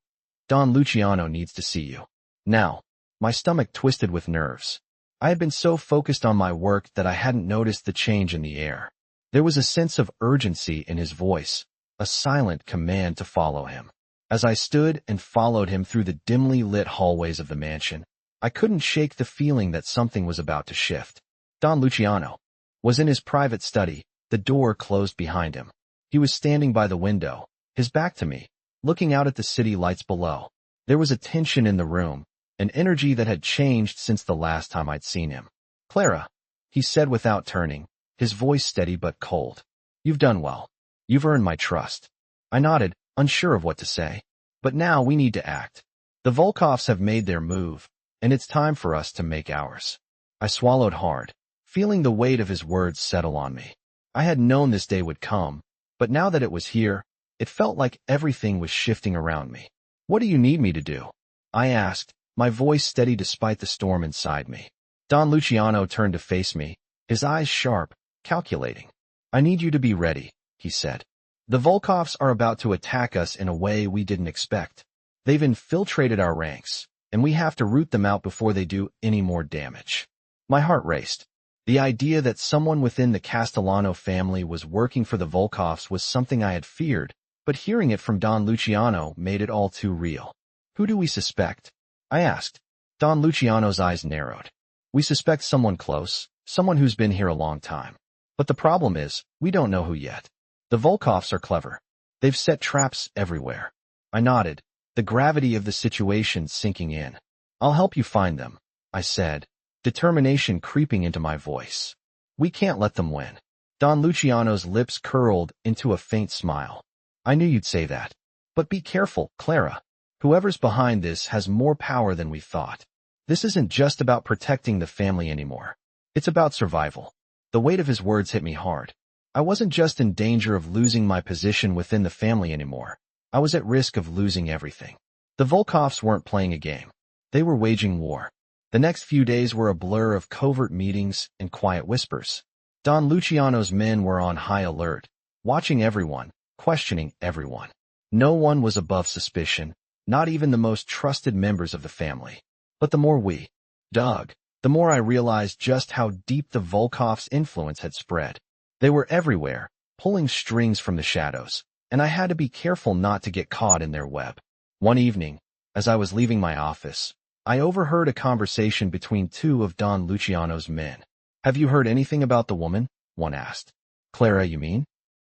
"Don Luciano needs to see you." Now, my stomach twisted with nerves. I had been so focused on my work that I hadn't noticed the change in the air. There was a sense of urgency in his voice, a silent command to follow him. As I stood and followed him through the dimly lit hallways of the mansion, I couldn't shake the feeling that something was about to shift. Don Luciano was in his private study, the door closed behind him. He was standing by the window, his back to me, looking out at the city lights below. There was a tension in the room, an energy that had changed since the last time I'd seen him. "Clara," he said without turning, his voice steady but cold. "You've done well. You've earned my trust." I nodded, unsure of what to say. "But now we need to act. The Vulkoffs have made their move, and it's time for us to make ours." I swallowed hard, feeling the weight of his words settle on me. I had known this day would come, but now that it was here, it felt like everything was shifting around me. "What do you need me to do?" I asked, my voice steady despite the storm inside me. Don Luciano turned to face me, his eyes sharp, calculating. "I need you to be ready," he said. "The Vulkoffs are about to attack us in a way we didn't expect. They've infiltrated our ranks, and we have to root them out before they do any more damage." My heart raced. The idea that someone within the Castellano family was working for the Vulkoffs was something I had feared, but hearing it from Don Luciano made it all too real. "Who do we suspect?" I asked. Don Luciano's eyes narrowed. "We suspect someone close, someone who's been here a long time. But the problem is, we don't know who yet. The Vulkoffs are clever. They've set traps everywhere." I nodded, the gravity of the situation sinking in. "I'll help you find them," I said, determination creeping into my voice. "We can't let them win." Don Luciano's lips curled into a faint smile. "I knew you'd say that. But be careful, Clara. Whoever's behind this has more power than we thought. This isn't just about protecting the family anymore. It's about survival." The weight of his words hit me hard. I wasn't just in danger of losing my position within the family anymore. I was at risk of losing everything. The Vulkoffs weren't playing a game. They were waging war. The next few days were a blur of covert meetings and quiet whispers. Don Luciano's men were on high alert, watching everyone, questioning everyone. No one was above suspicion, not even the most trusted members of the family. But the more we dug, the more I realized just how deep the Vulkoffs' influence had spread. They were everywhere, pulling strings from the shadows, and I had to be careful not to get caught in their web. One evening, as I was leaving my office, I overheard a conversation between two of Don Luciano's men. "Have you heard anything about the woman?" one asked. "Clara, you mean?"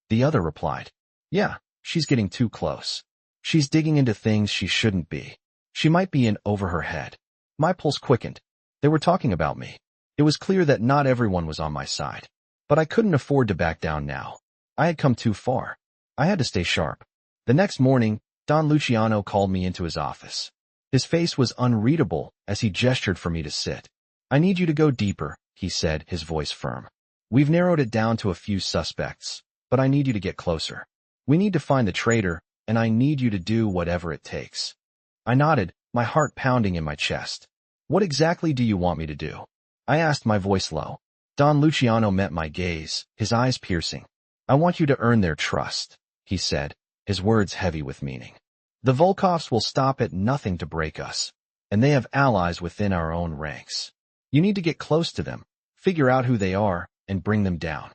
The other replied. "Yeah, she's getting too close. She's digging into things she shouldn't be. She might be in over her head." My pulse quickened. They were talking about me. It was clear that not everyone was on my side. But I couldn't afford to back down now. I had come too far. I had to stay sharp. The next morning, Don Luciano called me into his office. His face was unreadable as he gestured for me to sit. "I need you to go deeper," he said, his voice firm. "We've narrowed it down to a few suspects, but I need you to get closer. We need to find the traitor, and I need you to do whatever it takes." I nodded, my heart pounding in my chest. "What exactly do you want me to do?" I asked, my voice low. Don Luciano met my gaze, his eyes piercing. "I want you to earn their trust," he said, his words heavy with meaning. "The Vulkoffs will stop at nothing to break us, and they have allies within our own ranks. You need to get close to them, figure out who they are, and bring them down."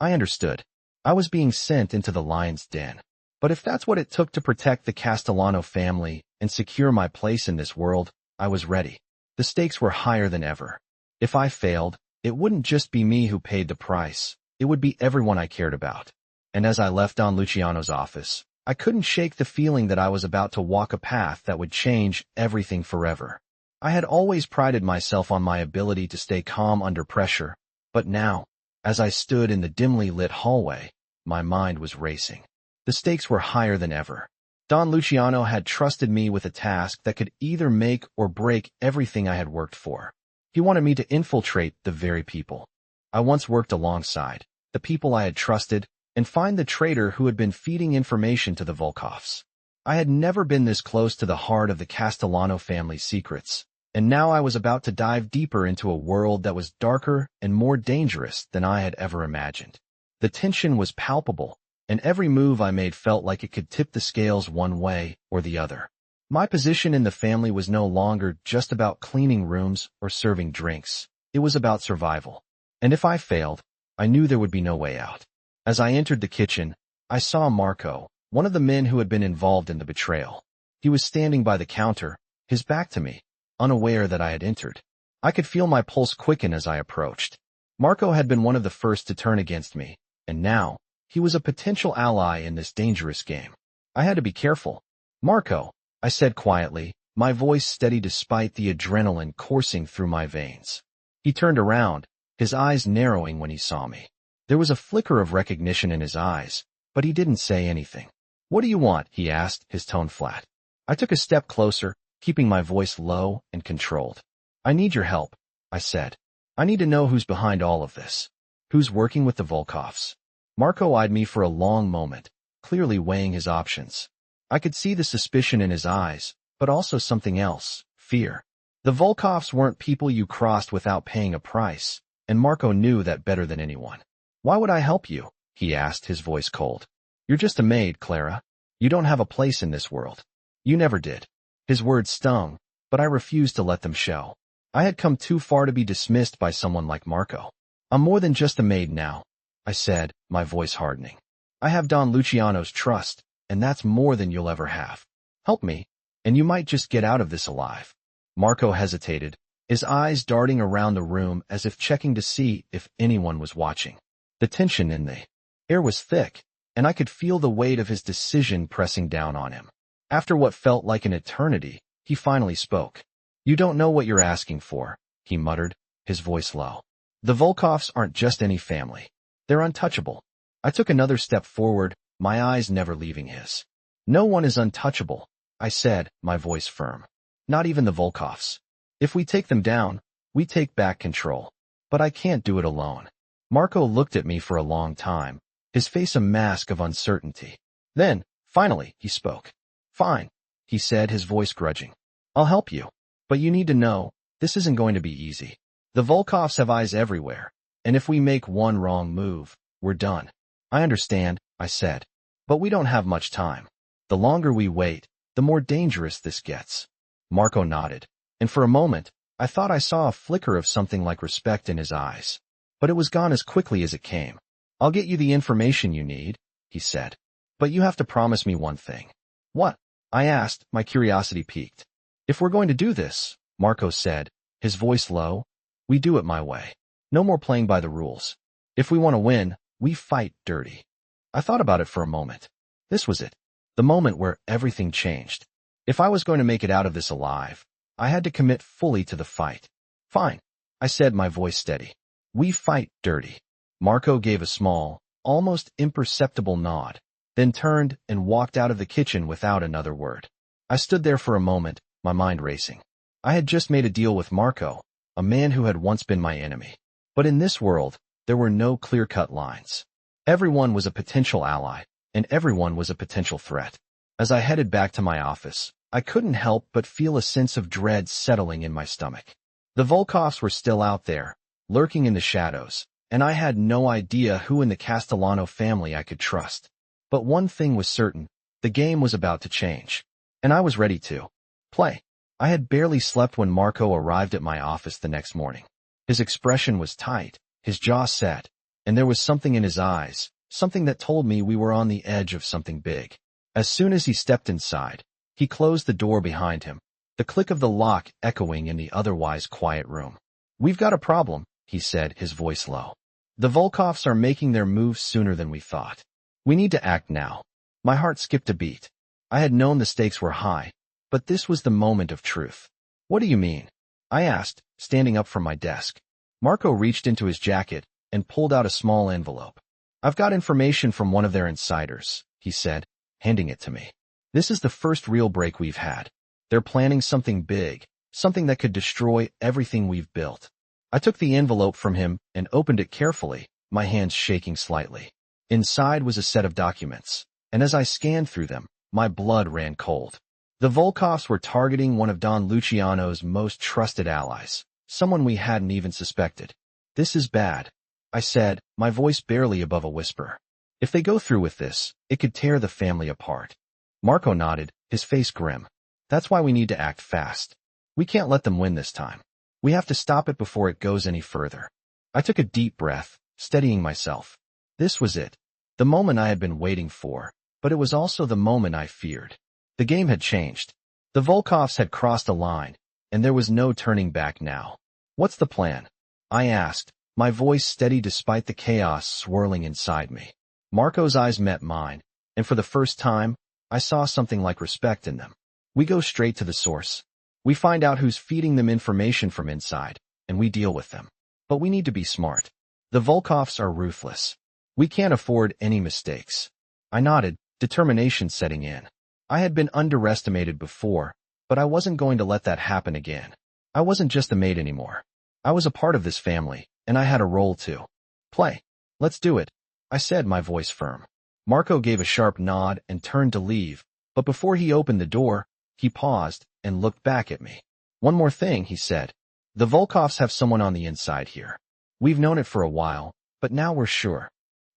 I understood. I was being sent into the lion's den. But if that's what it took to protect the Castellano family and secure my place in this world, I was ready. The stakes were higher than ever. If I failed, it wouldn't just be me who paid the price. It would be everyone I cared about. and as I left Don Luciano's office, I couldn't shake the feeling that I was about to walk a path that would change everything forever. I had always prided myself on my ability to stay calm under pressure, but now, as I stood in the dimly lit hallway, my mind was racing. The stakes were higher than ever. Don Luciano had trusted me with a task that could either make or break everything I had worked for. He wanted me to infiltrate the very people I once worked alongside, the people I had trusted, and find the traitor who had been feeding information to the Vulkoffs. I had never been this close to the heart of the Castellano family's secrets, and now I was about to dive deeper into a world that was darker and more dangerous than I had ever imagined. The tension was palpable, and every move I made felt like it could tip the scales one way or the other. My position in the family was no longer just about cleaning rooms or serving drinks. It was about survival. And if I failed, I knew there would be no way out. As I entered the kitchen, I saw Marco, one of the men who had been involved in the betrayal. He was standing by the counter, his back to me, unaware that I had entered. I could feel my pulse quicken as I approached. Marco had been one of the first to turn against me, and now, he was a potential ally in this dangerous game. I had to be careful. "Marco," I said quietly, my voice steady despite the adrenaline coursing through my veins. He turned around, his eyes narrowing when he saw me. There was a flicker of recognition in his eyes, but he didn't say anything. "What do you want?" he asked, his tone flat. I took a step closer, keeping my voice low and controlled. "I need your help," I said. "I need to know who's behind all of this. Who's working with the Vulkoffs?" Marco eyed me for a long moment, clearly weighing his options. I could see the suspicion in his eyes, but also something else, fear. The Vulkoffs weren't people you crossed without paying a price, and Marco knew that better than anyone. "Why would I help you?" he asked, his voice cold. "You're just a maid, Clara. You don't have a place in this world. You never did." His words stung, but I refused to let them show. I had come too far to be dismissed by someone like Marco. "I'm more than just a maid now," I said, my voice hardening. "I have Don Luciano's trust, and that's more than you'll ever have. Help me, and you might just get out of this alive." Marco hesitated, his eyes darting around the room as if checking to see if anyone was watching. The tension in the air was thick, and I could feel the weight of his decision pressing down on him. After what felt like an eternity, he finally spoke. "You don't know what you're asking for," he muttered, his voice low. "The Vulkoffs aren't just any family. They're untouchable." I took another step forward, my eyes never leaving his. "No one is untouchable," I said, my voice firm. "Not even the Vulkoffs. If we take them down, we take back control. But I can't do it alone." Marco looked at me for a long time, his face a mask of uncertainty. Then, finally, he spoke. "Fine," he said, his voice grudging. "I'll help you. But you need to know, this isn't going to be easy. The Vulkoffs have eyes everywhere, and if we make one wrong move, we're done." "I understand," I said. "But we don't have much time. The longer we wait, the more dangerous this gets." Marco nodded, and for a moment, I thought I saw a flicker of something like respect in his eyes. But it was gone as quickly as it came. "I'll get you the information you need," he said. "But you have to promise me one thing." "What?" I asked, my curiosity piqued. "If we're going to do this," Marco said, his voice low, "we do it my way. No more playing by the rules. If we want to win, we fight dirty." I thought about it for a moment. This was it, the moment where everything changed. If I was going to make it out of this alive, I had to commit fully to the fight. "Fine," I said, my voice steady. "We fight dirty." Marco gave a small, almost imperceptible nod, then turned and walked out of the kitchen without another word. I stood there for a moment, my mind racing. I had just made a deal with Marco, a man who had once been my enemy. But in this world, there were no clear-cut lines. Everyone was a potential ally, and everyone was a potential threat. As I headed back to my office, I couldn't help but feel a sense of dread settling in my stomach. The Vulkoffs were still out there, lurking in the shadows, and I had no idea who in the Castellano family I could trust. But one thing was certain, the game was about to change, and I was ready to play. I had barely slept when Marco arrived at my office the next morning. His expression was tight, his jaw set, and there was something in his eyes, something that told me we were on the edge of something big. As soon as he stepped inside, he closed the door behind him, the click of the lock echoing in the otherwise quiet room. "We've got a problem," he said, his voice low. "The Vulkoffs are making their moves sooner than we thought. We need to act now. My heart skipped a beat. I had known the stakes were high, but this was the moment of truth. What do you mean? I asked, standing up from my desk. Marco reached into his jacket and pulled out a small envelope. I've got information from one of their insiders, he said, handing it to me. This is the first real break we've had. They're planning something big, something that could destroy everything we've built. I took the envelope from him and opened it carefully, my hands shaking slightly. Inside was a set of documents, and as I scanned through them, my blood ran cold. The Vulkoffs were targeting one of Don Luciano's most trusted allies, someone we hadn't even suspected. This is bad, I said, my voice barely above a whisper. If they go through with this, it could tear the family apart. Marco nodded, his face grim. That's why we need to act fast. We can't let them win this time. We have to stop it before it goes any further. I took a deep breath, steadying myself. This was it. The moment I had been waiting for, but it was also the moment I feared. The game had changed. The Vulkoffs had crossed a line, and there was no turning back now. What's the plan? I asked, my voice steady despite the chaos swirling inside me. Marco's eyes met mine, and for the first time, I saw something like respect in them. We go straight to the source. We find out who's feeding them information from inside, and we deal with them. But we need to be smart. The Vulkoffs are ruthless. We can't afford any mistakes. I nodded, determination setting in. I had been underestimated before, but I wasn't going to let that happen again. I wasn't just a maid anymore. I was a part of this family, and I had a role to play. Let's do it, I said, my voice firm. Marco gave a sharp nod and turned to leave, but before he opened the door, he paused and looked back at me. One more thing, he said. The Vulkoffs have someone on the inside here. We've known it for a while, but now we're sure.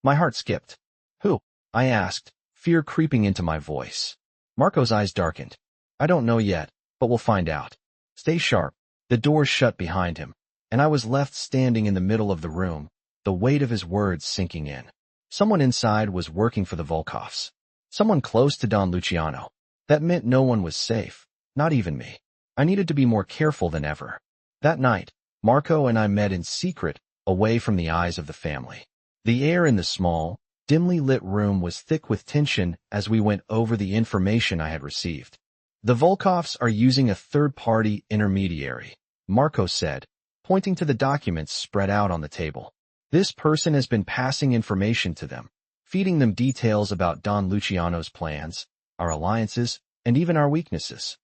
My heart skipped. Who? I asked, fear creeping into my voice. Marco's eyes darkened. I don't know yet, but we'll find out. Stay sharp. The door shut behind him, and I was left standing in the middle of the room, the weight of his words sinking in. Someone inside was working for the Vulkoffs. Someone close to Don Luciano. That meant no one was safe, not even me. I needed to be more careful than ever. That night, Marco and I met in secret, away from the eyes of the family. The air in the small, dimly lit room was thick with tension as we went over the information I had received. The Vulkoffs are using a third-party intermediary, Marco said, pointing to the documents spread out on the table. This person has been passing information to them, feeding them details about Don Luciano's plans, our alliances, and even our weaknesses.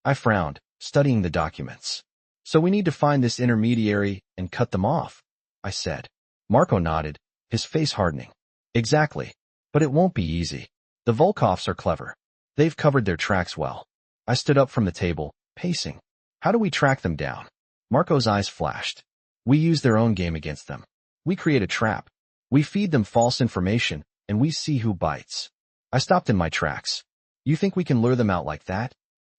I frowned, studying the documents. So we need to find this intermediary and cut them off, I said. Marco nodded, his face hardening. Exactly. But it won't be easy. The Vulkoffs are clever. They've covered their tracks well. I stood up from the table, pacing. How do we track them down? Marco's eyes flashed. We use their own game against them. We create a trap. We feed them false information, and we see who bites. I stopped in my tracks. You think we can lure them out like that?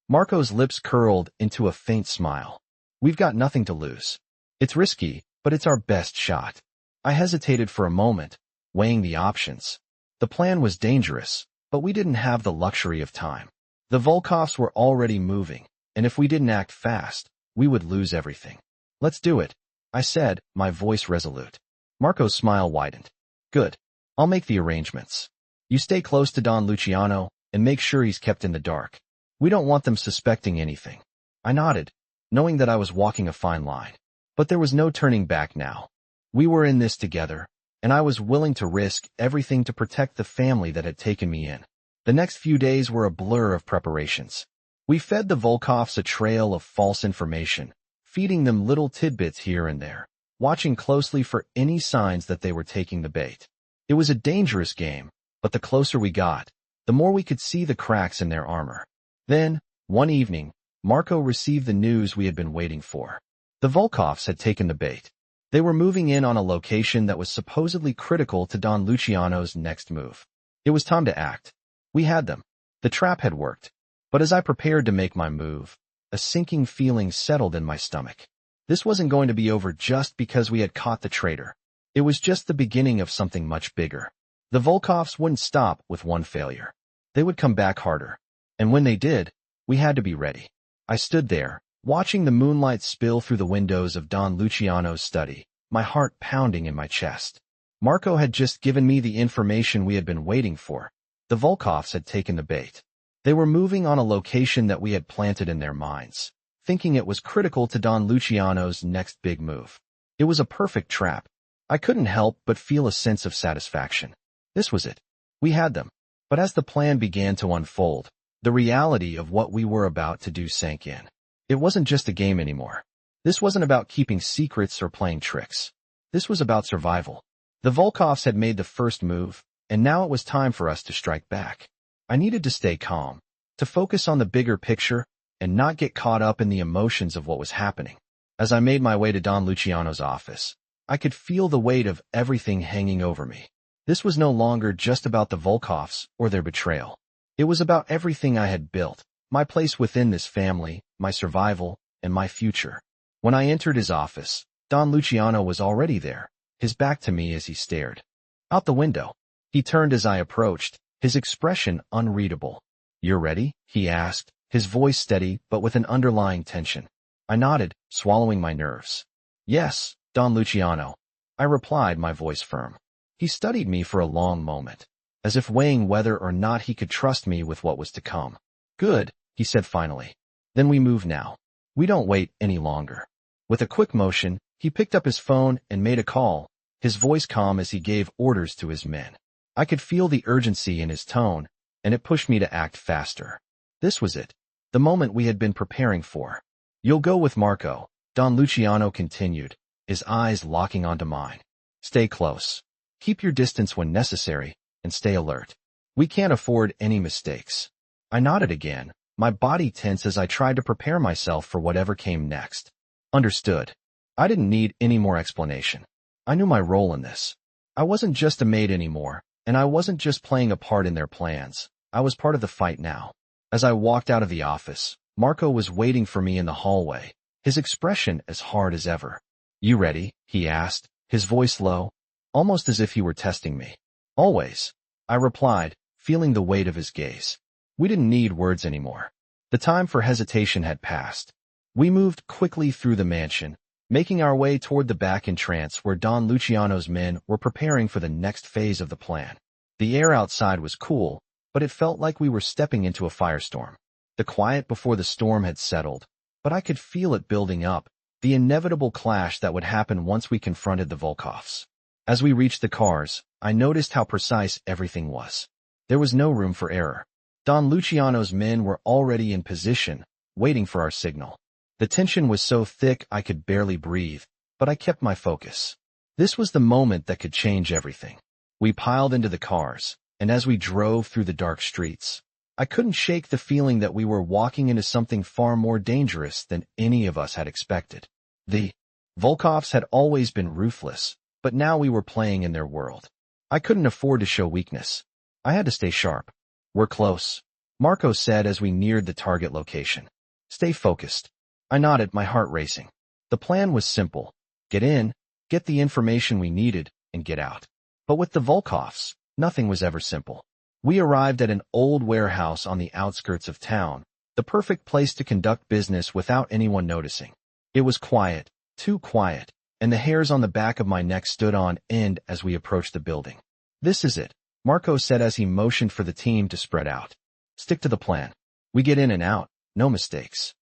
Marco's lips curled into a faint smile. We've got nothing to lose. It's risky, but it's our best shot. I hesitated for a moment, weighing the options. The plan was dangerous, but we didn't have the luxury of time. The Vulkoffs were already moving, and if we didn't act fast, we would lose everything. Let's do it, I said, my voice resolute. Marco's smile widened. Good. I'll make the arrangements. You stay close to Don Luciano, and make sure he's kept in the dark. We don't want them suspecting anything. I nodded, knowing that I was walking a fine line. But there was no turning back now. We were in this together, and I was willing to risk everything to protect the family that had taken me in. The next few days were a blur of preparations. We fed the Vulkoffs a trail of false information, feeding them little tidbits here and there, watching closely for any signs that they were taking the bait. It was a dangerous game, but the closer we got, the more we could see the cracks in their armor. Then, one evening, Marco received the news we had been waiting for. The Vulkoffs had taken the bait. They were moving in on a location that was supposedly critical to Don Luciano's next move. It was time to act. We had them. The trap had worked. But as I prepared to make my move, a sinking feeling settled in my stomach. This wasn't going to be over just because we had caught the traitor. It was just the beginning of something much bigger. The Vulkoffs wouldn't stop with one failure. They would come back harder. And when they did, we had to be ready. I stood there, watching the moonlight spill through the windows of Don Luciano's study, my heart pounding in my chest. Marco had just given me the information we had been waiting for. The Vulkoffs had taken the bait. They were moving on a location that we had planted in their minds, thinking it was critical to Don Luciano's next big move. It was a perfect trap. I couldn't help but feel a sense of satisfaction. This was it. We had them. But as the plan began to unfold, the reality of what we were about to do sank in. It wasn't just a game anymore. This wasn't about keeping secrets or playing tricks. This was about survival. The Vulkoffs had made the first move, and now it was time for us to strike back. I needed to stay calm, to focus on the bigger picture, and not get caught up in the emotions of what was happening. As I made my way to Don Luciano's office, I could feel the weight of everything hanging over me. This was no longer just about the Vulkoffs or their betrayal. It was about everything I had built, my place within this family, my survival, and my future. When I entered his office, Don Luciano was already there, his back to me as he stared out the window. He turned as I approached, his expression unreadable. "You're ready?" he asked, his voice steady but with an underlying tension. I nodded, swallowing my nerves. "Yes, Don Luciano," I replied, my voice firm. He studied me for a long moment, as if weighing whether or not he could trust me with what was to come. "Good," he said finally. "Then we move now. We don't wait any longer." With a quick motion, he picked up his phone and made a call, his voice calm as he gave orders to his men. I could feel the urgency in his tone, and it pushed me to act faster. This was it, the moment we had been preparing for. "You'll go with Marco," Don Luciano continued, his eyes locking onto mine. "Stay close. Keep your distance when necessary, and stay alert. We can't afford any mistakes." I nodded again, my body tense as I tried to prepare myself for whatever came next. Understood. I didn't need any more explanation. I knew my role in this. I wasn't just a maid anymore, and I wasn't just playing a part in their plans. I was part of the fight now. As I walked out of the office, Marco was waiting for me in the hallway, his expression as hard as ever. "You ready?" he asked, his voice low, almost as if he were testing me. "Always," I replied, feeling the weight of his gaze. We didn't need words anymore. The time for hesitation had passed. We moved quickly through the mansion, making our way toward the back entrance where Don Luciano's men were preparing for the next phase of the plan. The air outside was cool, but it felt like we were stepping into a firestorm. The quiet before the storm had settled, but I could feel it building up, the inevitable clash that would happen once we confronted the Vulkoffs. As we reached the cars, I noticed how precise everything was. There was no room for error. Don Luciano's men were already in position, waiting for our signal. The tension was so thick I could barely breathe, but I kept my focus. This was the moment that could change everything. We piled into the cars, and as we drove through the dark streets, I couldn't shake the feeling that we were walking into something far more dangerous than any of us had expected. The Vulkoffs had always been ruthless, but now we were playing in their world. I couldn't afford to show weakness. I had to stay sharp. "We're close," Marco said as we neared the target location. "Stay focused." I nodded, my heart racing. The plan was simple. Get in, get the information we needed, and get out. But with the Vulkoffs, nothing was ever simple. We arrived at an old warehouse on the outskirts of town, the perfect place to conduct business without anyone noticing. It was quiet, too quiet, and the hairs on the back of my neck stood on end as we approached the building. "This is it," Marco said as he motioned for the team to spread out. "Stick to the plan. We get in and out, no mistakes."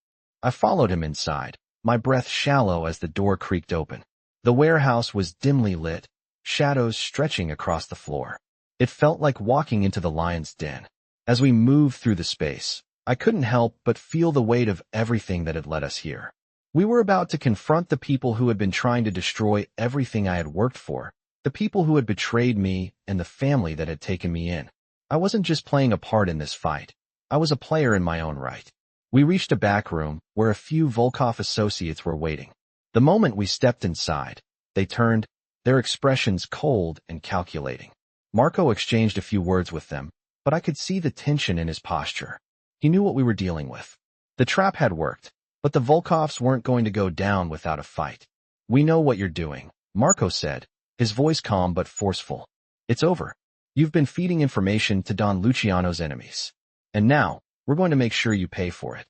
I followed him inside, my breath shallow as the door creaked open. The warehouse was dimly lit, shadows stretching across the floor. It felt like walking into the lion's den. As we moved through the space, I couldn't help but feel the weight of everything that had led us here. We were about to confront the people who had been trying to destroy everything I had worked for, the people who had betrayed me and the family that had taken me in. I wasn't just playing a part in this fight. I was a player in my own right. We reached a back room where a few Vulkoff associates were waiting. The moment we stepped inside, they turned, their expressions cold and calculating. Marco exchanged a few words with them, but I could see the tension in his posture. He knew what we were dealing with. The trap had worked, but the Vulkoffs weren't going to go down without a fight. "We know what you're doing," Marco said, his voice calm but forceful. "It's over. You've been feeding information to Don Luciano's enemies. And now, we're going to make sure you pay for it."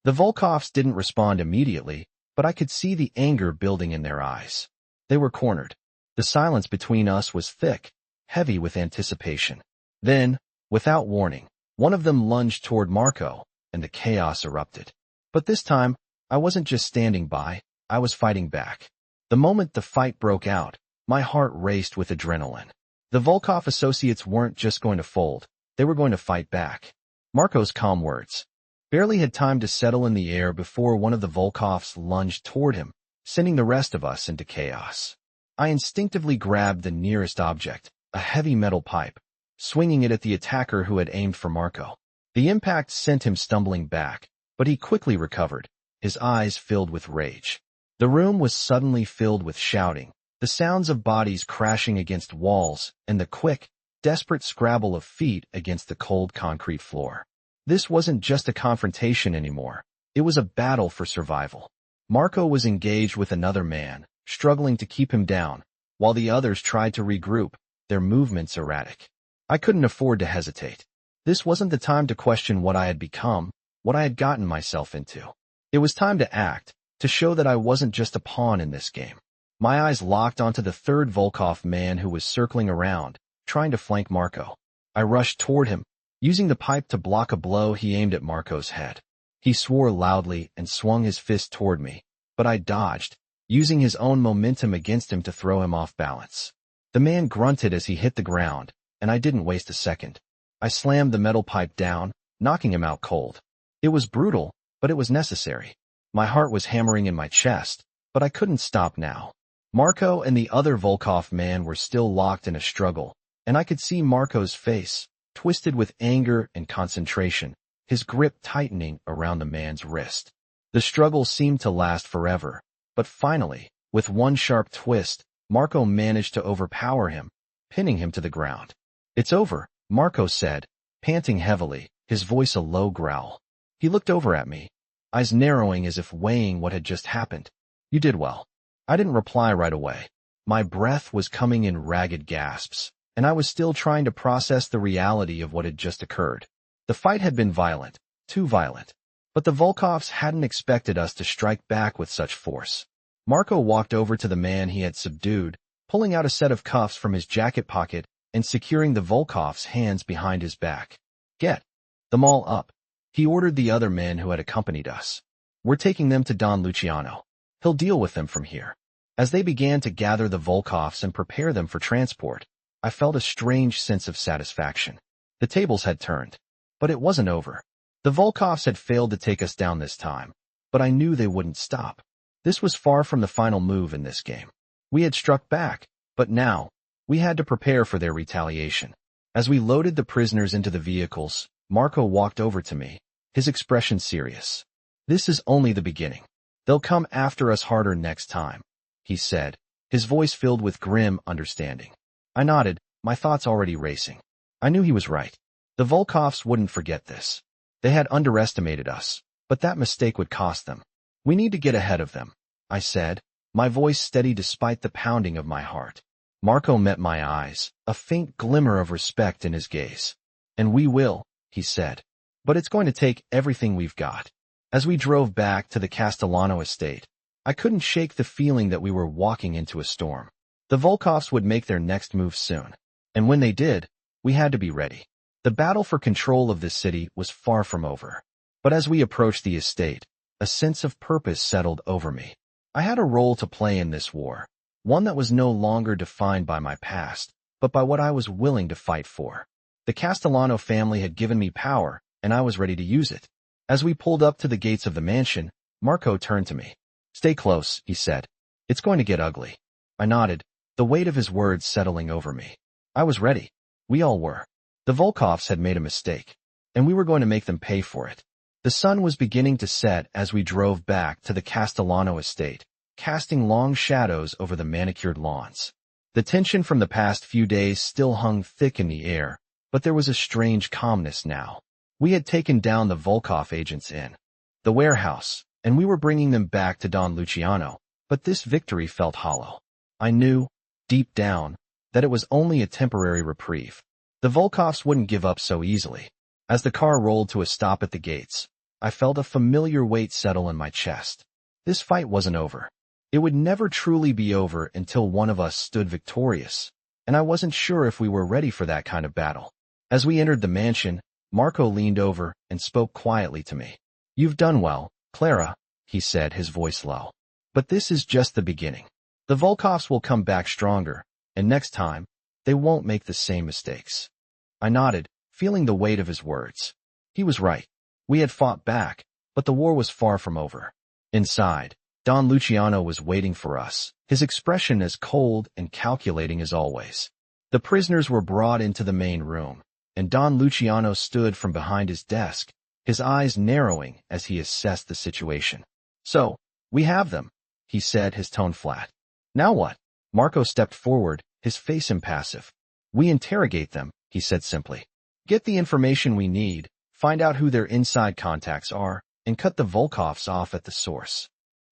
The Vulkoffs didn't respond immediately, but I could see the anger building in their eyes. They were cornered. The silence between us was thick, heavy with anticipation. Then, without warning, one of them lunged toward Marco, and the chaos erupted. But this time, I wasn't just standing by, I was fighting back. The moment the fight broke out, my heart raced with adrenaline. The Vulkoff associates weren't just going to fold, they were going to fight back. Marco's calm words barely had time to settle in the air before one of the Vulkoffs lunged toward him, sending the rest of us into chaos. I instinctively grabbed the nearest object, a heavy metal pipe, swinging it at the attacker who had aimed for Marco. The impact sent him stumbling back, but he quickly recovered, his eyes filled with rage. The room was suddenly filled with shouting, the sounds of bodies crashing against walls, and the quick, desperate scrabble of feet against the cold concrete floor. This wasn't just a confrontation anymore. It was a battle for survival. Marco was engaged with another man, struggling to keep him down, while the others tried to regroup, their movements erratic. I couldn't afford to hesitate. This wasn't the time to question what I had become, what I had gotten myself into. It was time to act, to show that I wasn't just a pawn in this game. My eyes locked onto the third Vulkoff man who was circling around, trying to flank Marco. I rushed toward him, using the pipe to block a blow he aimed at Marco's head. He swore loudly and swung his fist toward me, but I dodged, using his own momentum against him to throw him off balance. The man grunted as he hit the ground, and I didn't waste a second. I slammed the metal pipe down, knocking him out cold. It was brutal, but it was necessary. My heart was hammering in my chest, but I couldn't stop now. Marco and the other Vulkoff man were still locked in a struggle, and I could see Marco's face, twisted with anger and concentration, his grip tightening around the man's wrist. The struggle seemed to last forever, but finally, with one sharp twist, Marco managed to overpower him, pinning him to the ground. "It's over," Marco said, panting heavily, his voice a low growl. He looked over at me, eyes narrowing as if weighing what had just happened. "You did well." I didn't reply right away. My breath was coming in ragged gasps, and I was still trying to process the reality of what had just occurred. The fight had been violent, too violent, but the Vulkoffs hadn't expected us to strike back with such force. Marco walked over to the man he had subdued, pulling out a set of cuffs from his jacket pocket and securing the Vulkoff's hands behind his back. "Get them all up," he ordered the other men who had accompanied us. "We're taking them to Don Luciano. He'll deal with them from here." As they began to gather the Vulkoffs and prepare them for transport, I felt a strange sense of satisfaction. The tables had turned, but it wasn't over. The Vulkoffs had failed to take us down this time, but I knew they wouldn't stop. This was far from the final move in this game. We had struck back, but now, we had to prepare for their retaliation. As we loaded the prisoners into the vehicles, Marco walked over to me, his expression serious. "This is only the beginning. They'll come after us harder next time," he said, his voice filled with grim understanding. I nodded, my thoughts already racing. I knew he was right. The Vulkoffs wouldn't forget this. They had underestimated us, but that mistake would cost them. "We need to get ahead of them," I said, my voice steady despite the pounding of my heart. Marco met my eyes, a faint glimmer of respect in his gaze. "And we will," he said. "But it's going to take everything we've got." As we drove back to the Castellano estate, I couldn't shake the feeling that we were walking into a storm. The Vulkoffs would make their next move soon, and when they did, we had to be ready. The battle for control of this city was far from over. But as we approached the estate, a sense of purpose settled over me. I had a role to play in this war, one that was no longer defined by my past, but by what I was willing to fight for. The Castellano family had given me power, and I was ready to use it. As we pulled up to the gates of the mansion, Marco turned to me. "Stay close," he said. "It's going to get ugly." I nodded, the weight of his words settling over me. I was ready. We all were. The Vulkoffs had made a mistake, and we were going to make them pay for it. The sun was beginning to set as we drove back to the Castellano estate, casting long shadows over the manicured lawns. The tension from the past few days still hung thick in the air, but there was a strange calmness now. We had taken down the Vulkoff agents in the warehouse, and we were bringing them back to Don Luciano, but this victory felt hollow. I knew, deep down, that it was only a temporary reprieve. The Vulkoffs wouldn't give up so easily. As the car rolled to a stop at the gates, I felt a familiar weight settle in my chest. This fight wasn't over. It would never truly be over until one of us stood victorious, and I wasn't sure if we were ready for that kind of battle. As we entered the mansion, Marco leaned over and spoke quietly to me. "You've done well, Clara," he said, his voice low. "But this is just the beginning. The Vulkoffs will come back stronger, and next time, they won't make the same mistakes." I nodded, feeling the weight of his words. He was right. We had fought back, but the war was far from over. Inside, Don Luciano was waiting for us, his expression as cold and calculating as always. The prisoners were brought into the main room, and Don Luciano stood from behind his desk, his eyes narrowing as he assessed the situation. "So, we have them," he said, his tone flat. "Now what?" Marco stepped forward, his face impassive. "We interrogate them," he said simply. "Get the information we need, find out who their inside contacts are, and cut the Vulkoffs off at the source."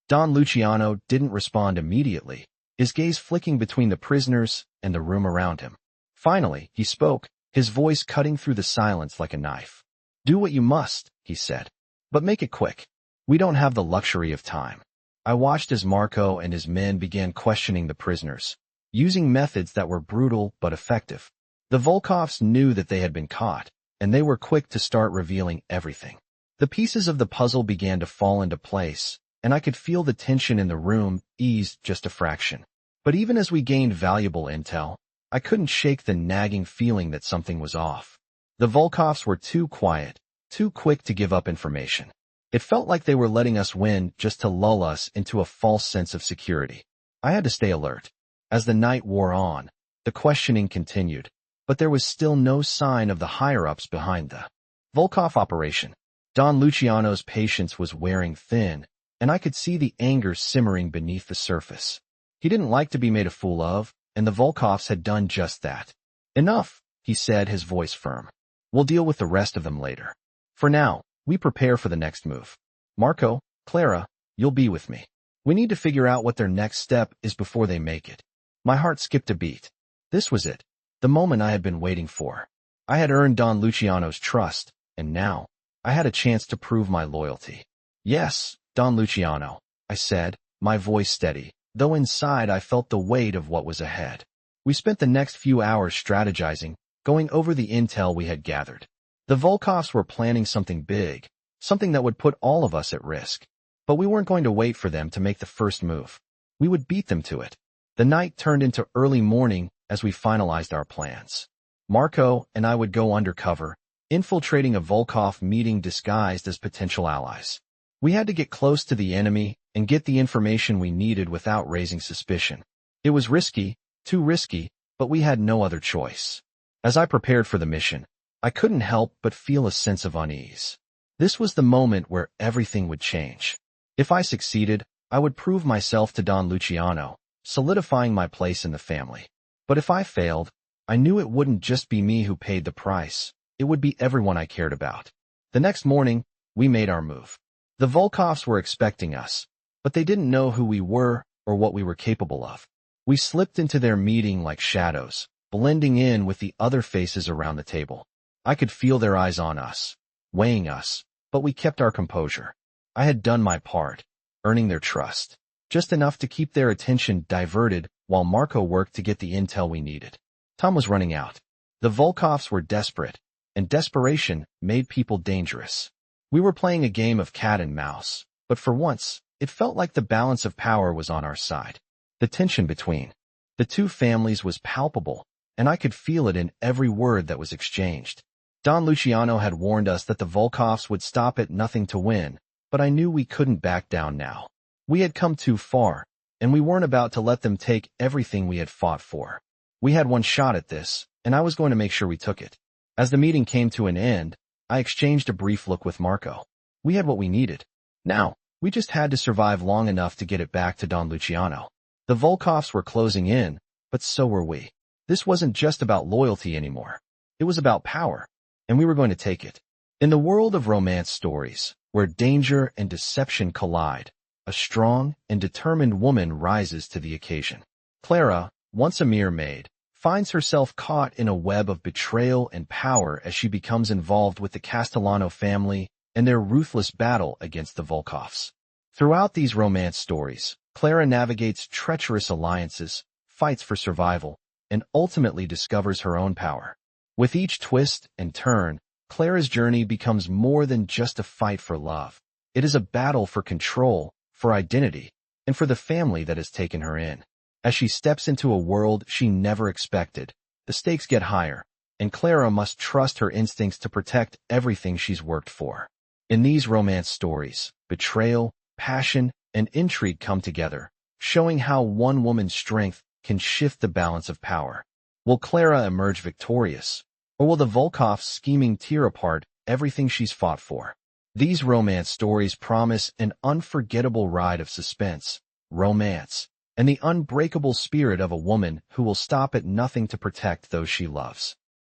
Don Luciano didn't respond immediately, his gaze flicking between the prisoners and the room around him. Finally, he spoke, his voice cutting through the silence like a knife. "Do what you must," he said. "But make it quick. We don't have the luxury of time." I watched as Marco and his men began questioning the prisoners, using methods that were brutal but effective. The Vulkoffs knew that they had been caught, and they were quick to start revealing everything. The pieces of the puzzle began to fall into place, and I could feel the tension in the room ease just a fraction. But even as we gained valuable intel, I couldn't shake the nagging feeling that something was off. The Vulkoffs were too quiet, too quick to give up information. It felt like they were letting us win just to lull us into a false sense of security. I had to stay alert. As the night wore on, the questioning continued, but there was still no sign of the higher-ups behind the Vulkoff operation. Don Luciano's patience was wearing thin, and I could see the anger simmering beneath the surface. He didn't like to be made a fool of, and the Vulkoffs had done just that. "Enough," he said, his voice firm. "We'll deal with the rest of them later. For now, we prepare for the next move. Marco, Clara, you'll be with me. We need to figure out what their next step is before they make it." My heart skipped a beat. This was it, the moment I had been waiting for. I had earned Don Luciano's trust, and now, I had a chance to prove my loyalty. "Yes, Don Luciano," I said, my voice steady, though inside I felt the weight of what was ahead. We spent the next few hours strategizing, going over the intel we had gathered. The Vulkoffs were planning something big, something that would put all of us at risk. But we weren't going to wait for them to make the first move. We would beat them to it. The night turned into early morning as we finalized our plans. Marco and I would go undercover, infiltrating a Vulkoff meeting disguised as potential allies. We had to get close to the enemy and get the information we needed without raising suspicion. It was risky, too risky, but we had no other choice. As I prepared for the mission, I couldn't help but feel a sense of unease. This was the moment where everything would change. If I succeeded, I would prove myself to Don Luciano, solidifying my place in the family. But if I failed, I knew it wouldn't just be me who paid the price. It would be everyone I cared about. The next morning, we made our move. The Vulkoffs were expecting us, but they didn't know who we were or what we were capable of. We slipped into their meeting like shadows, blending in with the other faces around the table. I could feel their eyes on us, weighing us, but we kept our composure. I had done my part, earning their trust, just enough to keep their attention diverted while Marco worked to get the intel we needed. Time was running out. The Vulkoffs were desperate, and desperation made people dangerous. We were playing a game of cat and mouse, but for once, it felt like the balance of power was on our side. The tension between the two families was palpable, and I could feel it in every word that was exchanged. Don Luciano had warned us that the Vulkoffs would stop at nothing to win, but I knew we couldn't back down now. We had come too far, and we weren't about to let them take everything we had fought for. We had one shot at this, and I was going to make sure we took it. As the meeting came to an end, I exchanged a brief look with Marco. We had what we needed. Now, we just had to survive long enough to get it back to Don Luciano. The Vulkoffs were closing in, but so were we. This wasn't just about loyalty anymore. It was about power, and we were going to take it. In the world of romance stories, where danger and deception collide, a strong and determined woman rises to the occasion. Clara, once a mere maid, finds herself caught in a web of betrayal and power as she becomes involved with the Castellano family and their ruthless battle against the Vulkoffs. Throughout these romance stories, Clara navigates treacherous alliances, fights for survival, and ultimately discovers her own power. With each twist and turn, Clara's journey becomes more than just a fight for love. It is a battle for control, for identity, and for the family that has taken her in. As she steps into a world she never expected, the stakes get higher, and Clara must trust her instincts to protect everything she's worked for. In these romance stories, betrayal, passion, and intrigue come together, showing how one woman's strength can shift the balance of power. Will Clara emerge victorious, or will the Vulkoffs' scheming tear apart everything she's fought for? These romance stories promise an unforgettable ride of suspense, romance, and the unbreakable spirit of a woman who will stop at nothing to protect those she loves.